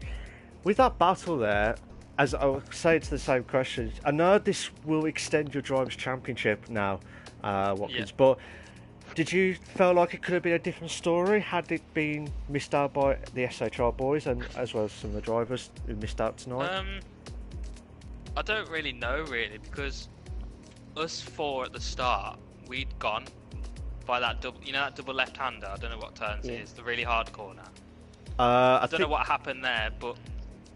with that battle there, as I was saying to the same question, I know this will extend your Drivers' Championship now, Watkins, but did you feel like it could have been a different story had it been missed out by the SHR boys, and as well as some of the drivers who missed out tonight? I don't really know, because us 4 at the start, we'd gone by that double, that double left-hander. I don't know what turns it is, the really hard corner. I don't know what happened there, but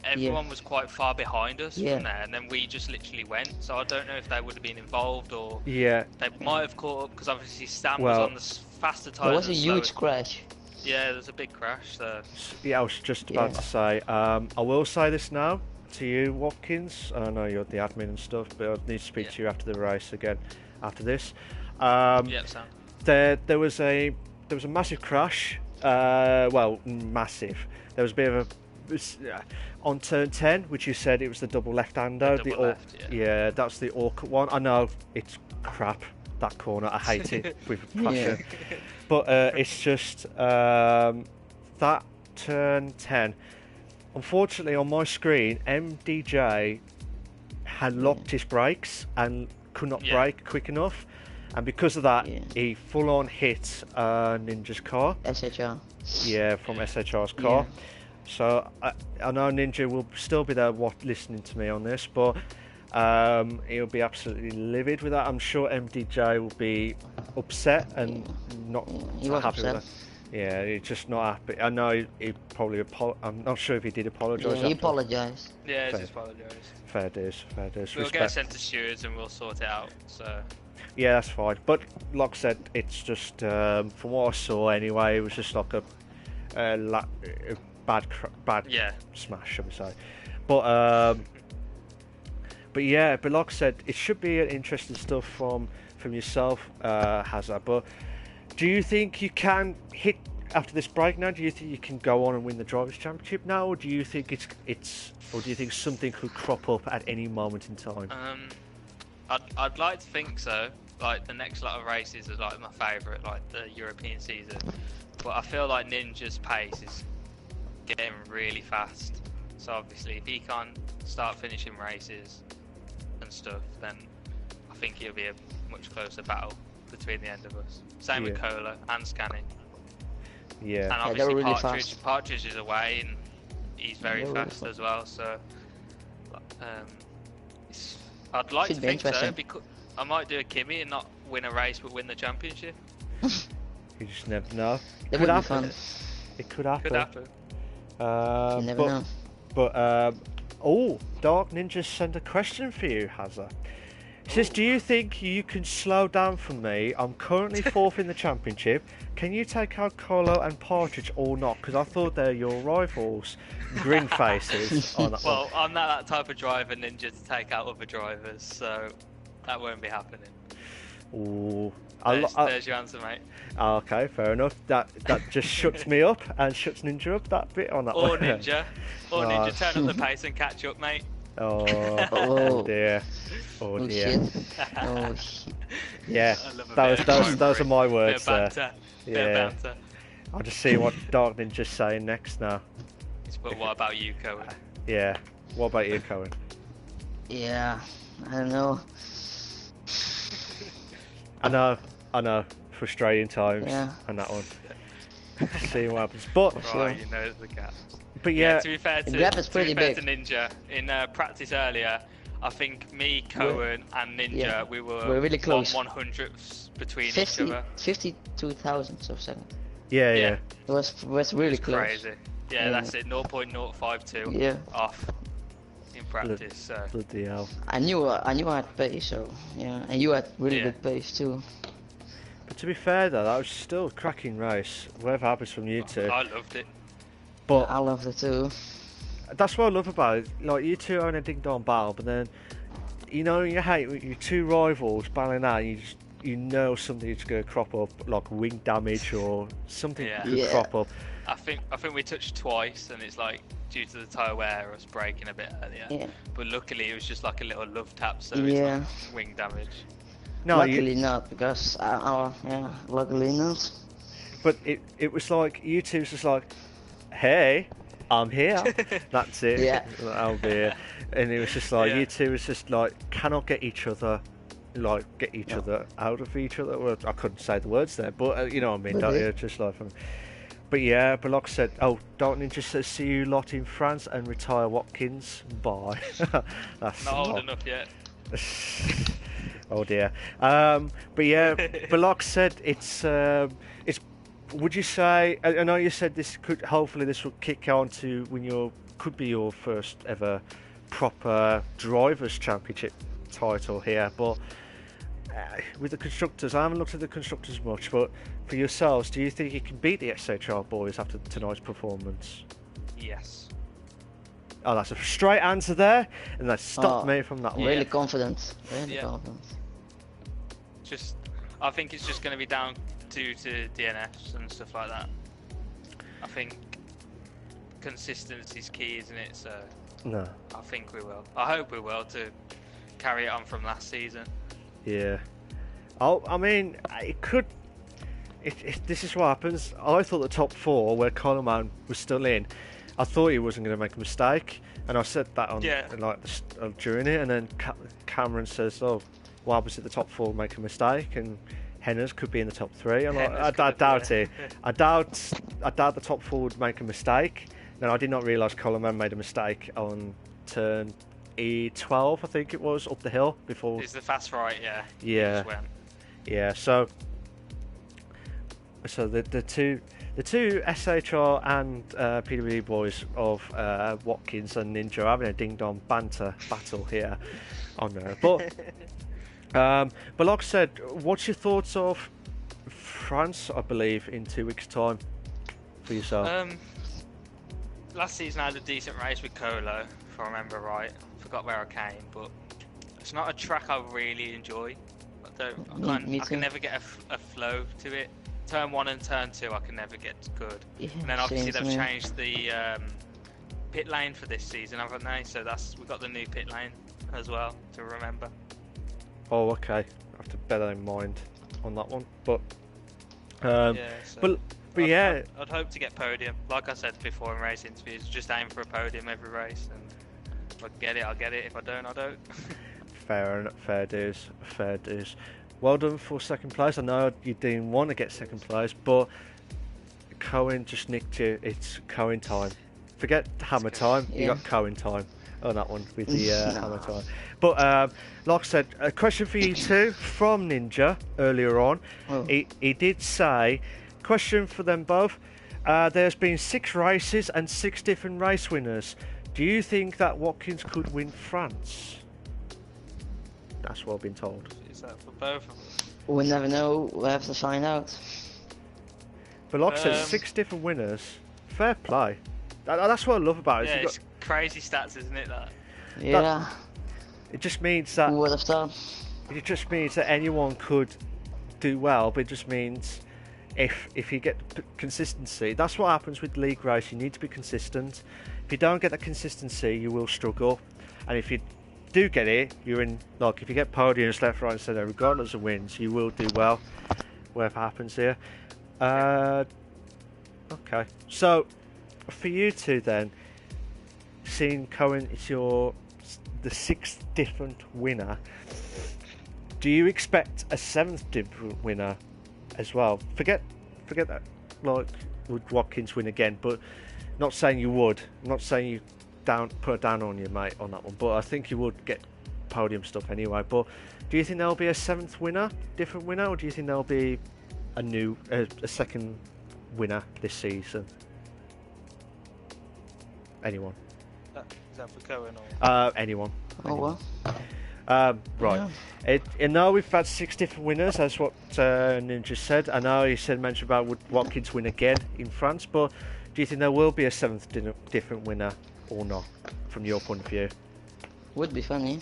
everyone was quite far behind us from there, and then we just literally went. So I don't know if they would have been involved, or they might have caught up, because obviously Stan was on the faster tyres. There was a huge crash. Yeah, there's a big crash there. Yeah, I was just about to say, I will say this now to you, Watkins, and I know you're the admin and stuff, but I need to speak to you after the race again, after this. Sam. There was a massive crash. Well, massive. There was a bit of a on turn 10, which you said it was the double left-hander. That's the awkward one. I know it's crap, that corner. I hate it with passion. But it's just that turn 10. Unfortunately, on my screen, MDJ had locked his brakes and could not brake quick enough. And because of that, he full-on hit Ninja's car. SHR. Yeah, from SHR's car. Yeah. So I know Ninja will still be there listening to me on this, but he'll be absolutely livid with that. I'm sure MDJ will be upset and not happy with that. Yeah, he's just not happy. I know he probably I'm not sure if he did apologise. Yeah, he apologised. Yeah, he just apologised. Fair dues. We'll get sent to stewards and we'll sort it out. So Yeah, that's fine. But like I said, it's just from what I saw anyway, it was just like a bad Yeah. smash, shall we say? But yeah, but like I said, it should be an interesting stuff from yourself, Hazard. But do you think you can hit after this break now? Do you think you can go on and win the Drivers' Championship now, or do you think or do you think something could crop up at any moment in time? I'd like to think so. Like the next lot of races is like my favourite, like the European season. But I feel like Ninja's pace is getting really fast. So obviously, if he can't start finishing races and stuff, then I think it'll be a much closer battle between the end of us. Same with Cola and Scanning. Yeah. And obviously really Partridge is away and he's very fast as well. So I'd like to think so. Because I might do a Kimmy and not win a race but win the championship. You just never know. It would be fun. It could happen. Could happen. You never know. But Dark Ninja sent a question for you, Hazard. He says, do you think you can slow down from me? I'm currently 4th in the championship. Can you take out Colo and Partridge or not? Because I thought they're your rivals. Grin faces. On that well, I'm not that type of driver, Ninja, to take out other drivers, so that won't be happening. Ooh. There's your answer, mate. Okay, fair enough. That just shuts me up and shuts Ninja up that bit on that Or one. Ninja. Or Ninja, turn up the pace and catch up, mate. Oh dear. Oh dear. Shit. Oh shit. Yeah, those are my words there. Bit of banter. I'll just see what Dark Ninja's saying next now. But what about you, Cohen? Yeah. What about you, Cohen? Yeah, I don't know. I know. Frustrating times. Yeah. And that one. See what happens. But Right, you know the gap. But yeah, to be fair to Ninja, in practice earlier, I think me, Cohen, and Ninja, we were really close. 1/100ths between each other. 52 thousandths of a second. Yeah. It was really close. Crazy. Yeah, that's it. 0.052 Yeah. off in practice. So. Bloody hell. I knew I had pace, so yeah, and you had really good pace too. But to be fair though, that was still a cracking race. Whatever happens from you two. I loved it. But I loved it too. That's what I love about it. Like, you two are in a ding-dong battle, but then, you know, you hate your two rivals battling out, you know something's going to crop up, like wing damage or something could crop up. I think we touched twice, and it's like due to the tyre wear, us braking a bit earlier. Yeah. But luckily, it was just like a little love tap, so it's not wing damage. No, luckily not, because luckily not. But it was like you two was just like, hey, I'm here. That's it. Yeah. I'll be here. And it was just like you two was just like cannot get each other out of each other. Well, I couldn't say the words there, but you know what I mean, don't you? Just like from. But yeah, but like I said, Dark Ninja says, see you lot in France and retire Watkins. Bye. That's not old enough yet. Oh dear. But yeah, but like I said, it's. Would you say? I know you said this could. Hopefully, this will kick on to when could be your first ever proper drivers' championship title here. But with the constructors, I haven't looked at the constructors much. But for yourselves, do you think you can beat the SHR boys after tonight's performance? Yes. Oh, that's a straight answer there, and that stopped me from that one. Really confident. Really confident. I think it's just going to be down to DNFs and stuff like that. I think consistency is key, isn't it? So no, I think we will. I hope we will to carry it on from last season. Yeah. Oh, I mean, it could. This is what happens. I thought the top four, where Coleman was still in, I thought he wasn't going to make a mistake, and I said that on during it, and then Cameron says, "Oh, what happens if the top four make a mistake?" and Henners could be in the top three. I'm like, I doubt it. I doubt the top four would make a mistake. Then I did not realise Coleman made a mistake on turn E12, I think it was, up the hill before. It's the fast right, yeah. Yeah. Yeah. So the two SHR and PWE boys of Watkins and Ninja are having a ding dong banter battle here on there, but. But like I said, what's your thoughts of France, I believe, in 2 weeks' time for yourself? Last season I had a decent race with Colo, if I remember right. Forgot where I came, but it's not a track I really enjoy. I can never get a flow to it. Turn 1 and turn 2 I can never get good. Yeah, And then obviously same they've to me. changed the pit lane for this season, haven't they? So we've got the new pit lane as well to remember. Oh, okay. I have to bear that in mind on that one. But So but yeah, I'd hope to get podium. Like I said before in race interviews, just aim for a podium every race, and if I get it, I'll get it. If I don't, I don't. fair dues. Well done for second place. I know you didn't want to get second place, but Cohen just nicked you. It's Cohen time. Forget hammer time. You got Cohen time on that one with the hammer time. But like I said, a question for you too from Ninja earlier on. Oh. He did say, question for them both. There's been 6 races and 6 different race winners. Do you think that Watkins could win France? That's what I've been told. Is that for both of us? We never know. We have to find out. But like I said, 6 different winners. Fair play. That's what I love about it. Yeah, it's crazy stats, isn't it? That. Yeah. It just means that Who would have thought? it just means that anyone could do well, but it just means if you get consistency, that's what happens with league race. You need to be consistent. If you don't get that consistency, you will struggle. And if you do get it, you're in. Like if you get podiums left, right, and centre, regardless of wins, you will do well. Whatever happens here. Okay, so for you two then, seeing Cohen is the 6th different winner, do you expect a 7th different winner as well? Forget that, like, would Watkins win again? But not saying you would. I'm not saying you put it down on you, mate, on that one. But I think you would get podium stuff anyway. But do you think there'll be a 7th winner, different winner, or do you think there'll be a second winner this season? Anyone? Is that for Cohen or? Anyone. Oh well. Right. I know we've had 6 different winners. That's what Ninja said. I know he mentioned about would Watkins win again in France, but do you think there will be a 7th different winner or not, from your point of view? Would be funny.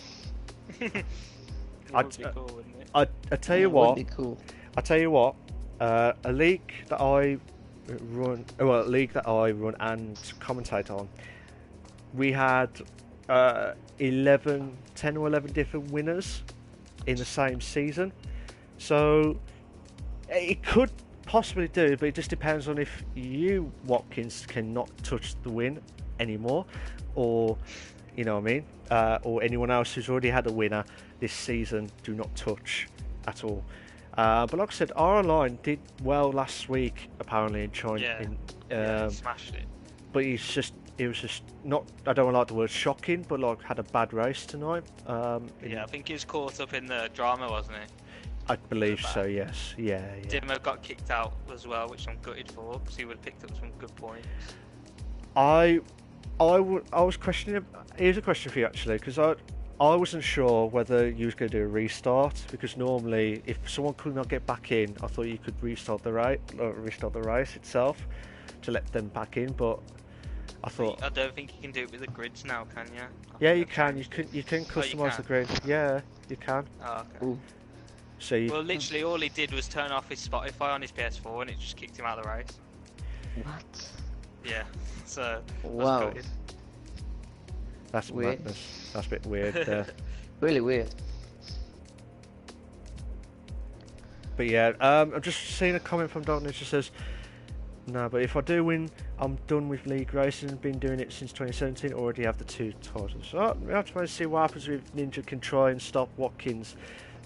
It would be cool, wouldn't it? I tell you what. Would be cool. I tell you what. A league that I run, and commentate on, we had 10 or 11 different winners in the same season. So it could possibly do, but it just depends on if you, Watkins, cannot touch the win anymore, or you know what I mean, or anyone else who's already had a winner this season do not touch at all. But like I said, our line did well last week apparently in China. He smashed it. But it was just not. I don't like the word shocking, but like had a bad race tonight. I think he was caught up in the drama, wasn't he? I believe so. Yes. Yeah. Dimmer got kicked out as well, which I'm gutted for because he would have picked up some good points. I was questioning. Here's a question for you actually, because I wasn't sure whether you was going to do a restart, because normally if someone could not get back in, I thought you could restart the race itself to let them back in, but I thought. I don't think you can do it with the grids now, can you? Yeah, you can. You can customize the grid. Yeah, you can. Oh, okay. Ooh. So Well, literally all he did was turn off his Spotify on his PS4 and it just kicked him out of the race. What? Yeah. So. Wow. That's Weird. madness. That's a bit weird. Really weird. But yeah, I'm just seeing a comment from Dark Ninja says, no, but if I do win, I'm done with league racing. Been doing it since 2017. Already have the 2 titles. So we have to see what happens if Ninja can try and stop Watkins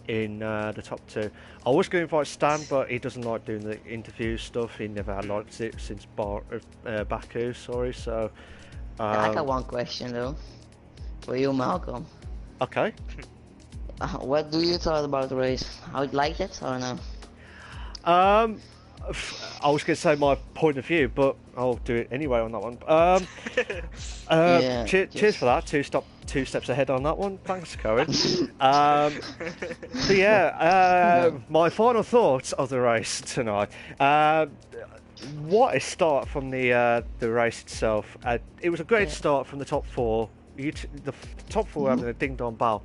in the top 2. I was going to invite Stan, but he doesn't like doing the interview stuff. He never had liked it since Baku. Sorry, so. I got one question though, for you, Malcolm. Okay. What do you thought about the race? How you liked it or no? I was going to say my point of view, but I'll do it anyway on that one. Yeah, Cheers for that. Two 2 steps ahead on that one. Thanks, Cohen. So yeah, my final thoughts of the race tonight. What a start from the race itself. It was a great start from the top 4. The top 4 having a ding-dong bell.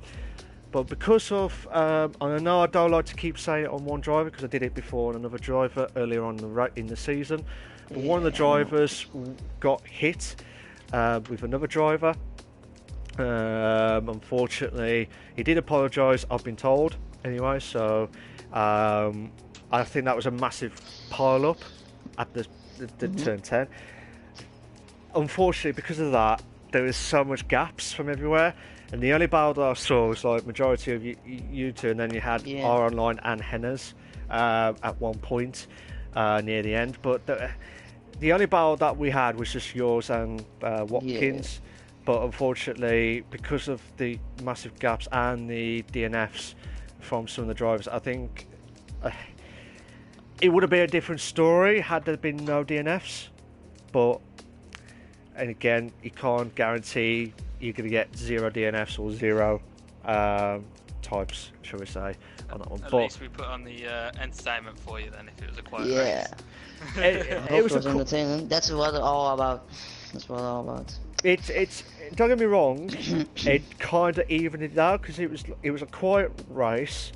But because of, and I know I don't like to keep saying it on one driver because I did it before on another driver earlier on in the season. But one of the drivers got hit with another driver. Unfortunately, he did apologise, I've been told, anyway. So I think that was a massive pile-up at the turn 10. Unfortunately, because of that, there was so much gaps from everywhere. And the only battle that I saw was like majority of you two, and then you had R Online and Hennes at one point near the end. But the only battle that we had was just yours and Watkins. But unfortunately, because of the massive gaps and the DNFs from some of the drivers, I think it would have been a different story had there been no DNFs. But, and again, you can't guarantee you're going to get 0 DNFs or 0 types, shall we say, on that one. At least we put on the entertainment for you then, if it was a quiet race. It was entertaining. That's what it's all about. That's what it's all about. It's don't get me wrong, it kind of evened it out because it was a quiet race,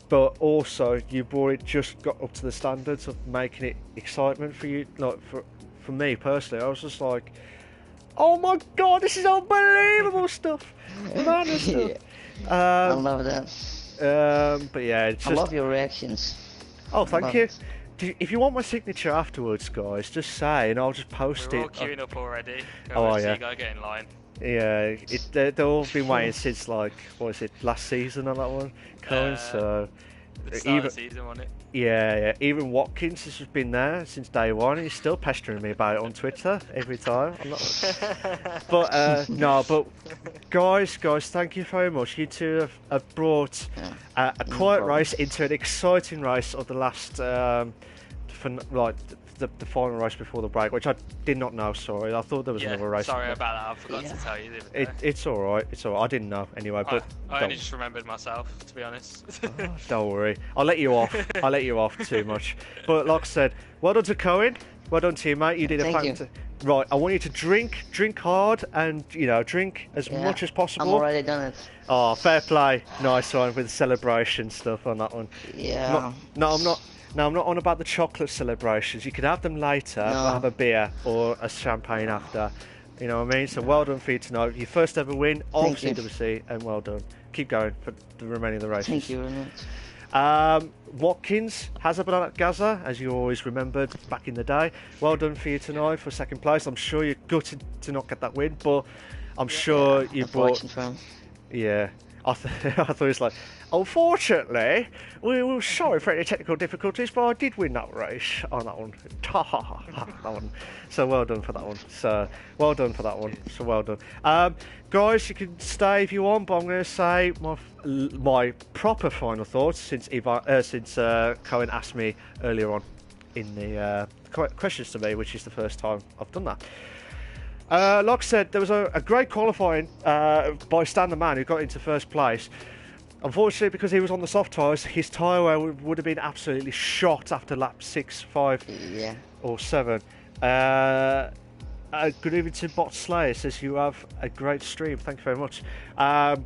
but also you brought it just got up to the standards of making it excitement for you. Like for me personally, I was just like, oh my god, this is unbelievable stuff, man, stuff. I love that. But yeah, it's just, I love your reactions. Oh, thank you. If you want my signature afterwards, guys, just say and I'll just post it. We're all queuing up already. Oh yeah. yeah. You gotta get in line. Yeah, they've all been waiting since like last season on that one, Cohen. So the start of the season, wasn't it? Yeah. Even Watkins has just been there since day one. He's still pestering me about it on Twitter every time. I'm not... But guys, thank you very much. You two have brought a quiet race into an exciting race of the last, the final race before the break, which I did not know. Sorry, I thought there was another race. Sorry about that. I forgot to tell you. It's all right. It's all right. I didn't know anyway. But I only just remembered myself, to be honest. Don't worry. I'll let you off. I'll let you off too much. But like I said, well done to Cohen. Well done to you, mate. You did a fantastic. Right, I want you to drink hard, and drink as much as possible. I'm already done it. Oh, fair play. Nice one with the celebration stuff on that one. Yeah. I'm not on about the chocolate celebrations. You could have them later, have a beer or a champagne after. You know what I mean? So well done for you tonight. Your first ever win of CWC, and well done. Keep going for the remaining of the races. Thank you very much. Watkins has a banana Gaza, as you always remembered back in the day. Well done for you tonight for second place. I'm sure you're gutted to not get that win, but I'm sure you brought... Yeah. I thought it was like, unfortunately, we were sorry for any technical difficulties, but I did win that race on that one. That one. So well done for that one. So well done for that one. So well done. Guys, you can stay if you want, but I'm going to say my proper final thoughts since Cohen asked me earlier on in the questions to me, which is the first time I've done that. Like I said, there was a great qualifying by Stan the Man, who got into first place. Unfortunately, because he was on the soft tyres, his tyre wear would have been absolutely shot after lap 6, 5 or 7. Good evening to Bot Slayer, says you have a great stream. Thank you very much. But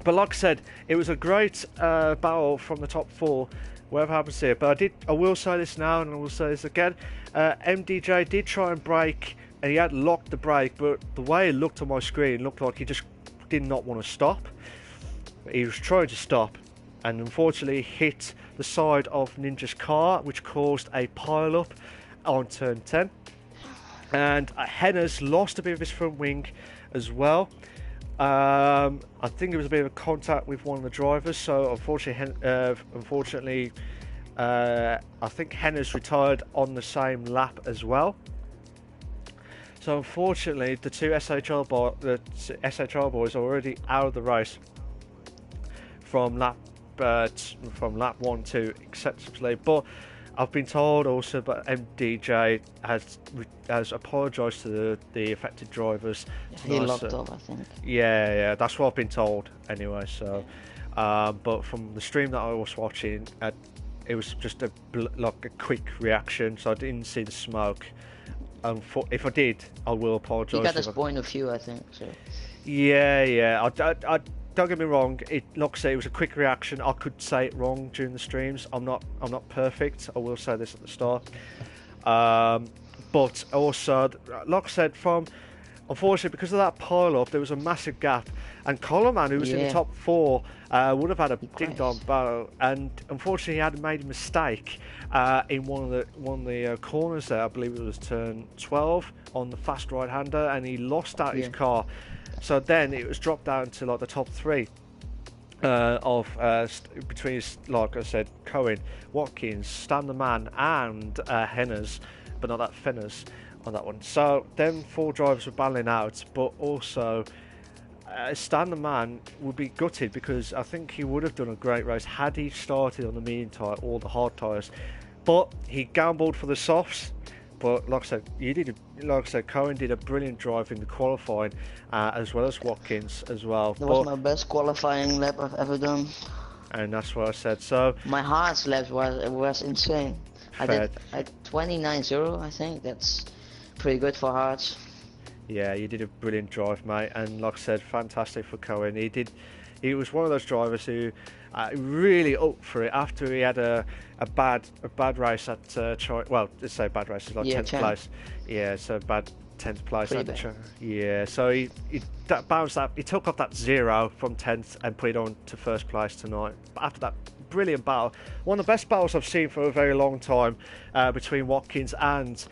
like I said, it was a great battle from the top 4, whatever happens here. But I will say this now, and I will say this again. MDJ did try and brake, and he had locked the brake, but the way it looked on my screen looked like he just did not want to stop. He was trying to stop, and unfortunately hit the side of Ninja's car, which caused a pile-up on turn 10. And Hennes lost a bit of his front wing as well. I think there was a bit of a contact with one of the drivers, so unfortunately, I think Hennes retired on the same lap as well. So unfortunately, the two SHR boys are already out of the race from lap 1 to acceptably. But I've been told also, but MDJ has apologised to the affected drivers. He locked up, I think. Yeah, that's what I've been told anyway. So, but from the stream that I was watching, it was just like a quick reaction, so I didn't see the smoke. If I did, I will apologise. He got his point of view, I think. So. Yeah. I don't get me wrong. Like I say, it was a quick reaction. I could say it wrong during the streams. I'm not perfect. I will say this at the start. But also, like I said, unfortunately, because of that pile-up, there was a massive gap. And Coleman, who was in the top 4, would have had a ding-dong bow. And unfortunately, he had made a mistake in one of the corners there. I believe it was turn 12 on the fast right-hander, and he lost out his car. So then it was dropped down to like the top 3 between, like I said, Cohen, Watkins, Stan the Man, and Henners, but not that Fenners on that one. So them 4 drivers were battling out, but also Stan the Man would be gutted, because I think he would have done a great race had he started on the medium tyre or the hard tyres. But he gambled for the softs. But like I said, Cohen did a brilliant drive in the qualifying, as well as Watkins as well. That was my best qualifying lap I've ever done. And that's what I said. So my hardest lap was insane. I did 29.0, I think. That's pretty good for hards. Yeah, you did a brilliant drive, mate. And like I said, fantastic for Cohen. He was one of those drivers who really up for it after he had a bad race at well, let's say bad race, like 10th place. Yeah, so bad 10th place. Yeah, so he bounced that. He took off that 0 from 10th and put it on to first place tonight. But after that brilliant battle, one of the best battles I've seen for a very long time, between Watkins and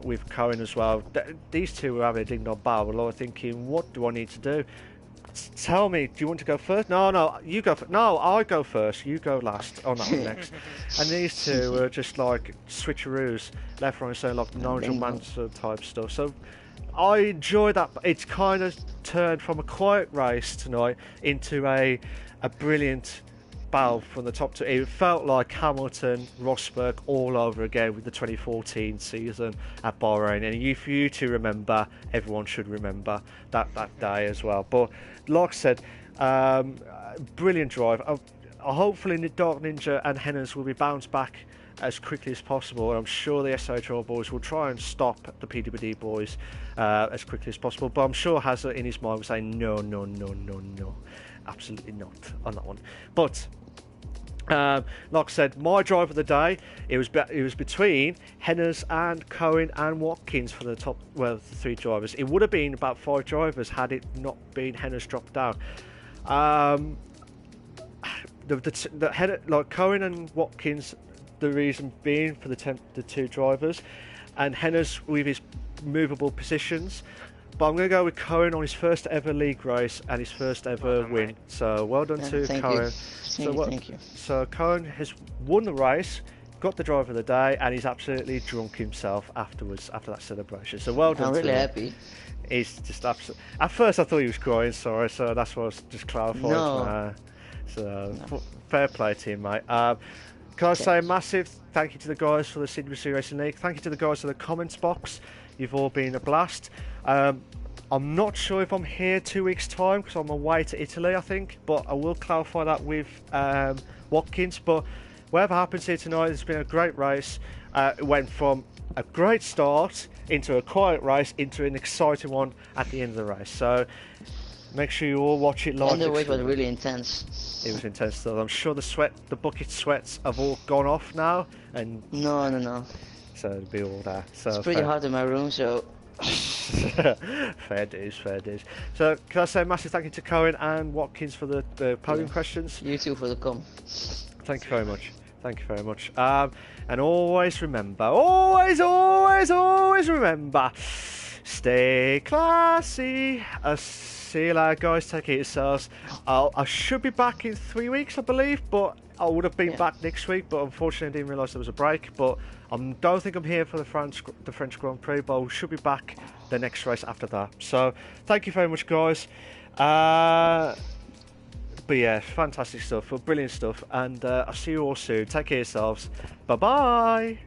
with Cohen as well. These two were having a ding-dong battle. I was thinking, what do I need to do? Tell me, do you want to go first? No, you go first. No, I go first. You go last. Oh, no, next. And these two were just like switcheroos, left, right, center, like Nigel Mansell type stuff. So I enjoy that. It's kind of turned from a quiet race tonight into a brilliant battle from the top 2. It felt like Hamilton, Rosberg all over again with the 2014 season at Bahrain. And if you two remember, everyone should remember that day as well. But like I said, brilliant drive. Hopefully Dark Ninja and Henners will be bounced back as quickly as possible. And I'm sure the SHL boys will try and stop the PWD boys as quickly as possible. But I'm sure Hazard in his mind was saying no, absolutely not on that one. But like I said, my drive of the day, it was between Henners and Cohen and Watkins for the top, well, the 3 drivers. It would have been about 5 drivers had it not been Henners dropped down. Like Cohen and Watkins, the reason being for the 2 drivers, and Henners with his movable positions. But I'm going to go with Cohen on his first ever league race and his first ever win. So well done to Cohen. Thank you. So Cohen has won the race, got the driver of the day, and he's absolutely drunk himself afterwards, after that celebration. So well done. I'm really happy. He's just absolutely. At first I thought he was crying, sorry, so that's what I was just clarifying. No. Fair play to him, mate. Can I say a massive thank you to the guys for the CWC Racing League. Thank you to the guys for the comments box. You've all been a blast. I'm not sure if I'm here 2 weeks' time because I'm away to Italy, I think. But I will clarify that with Watkins. But whatever happens here tonight, it's been a great race. It went from a great start into a quiet race into an exciting one at the end of the race. So make sure you all watch it live. And the race was really intense. It was intense though. I'm sure the bucket sweats have all gone off now. And No. So it'll be all there. So it's pretty hot in my room, so. Fair dues. So can I say a massive thank you to Cohen and Watkins for the podium questions. You too for the com. Thank you very much. And always remember, always remember, stay classy. See you later, guys. Take care of yourselves. I should be back in 3 weeks, I believe, but I would have been back next week, but unfortunately I didn't realise there was a break. But I don't think I'm here for the French Grand Prix, but I should be back the next race after that. So thank you very much, guys. But yeah, fantastic stuff, brilliant stuff, and I'll see you all soon. Take care of yourselves. Bye bye.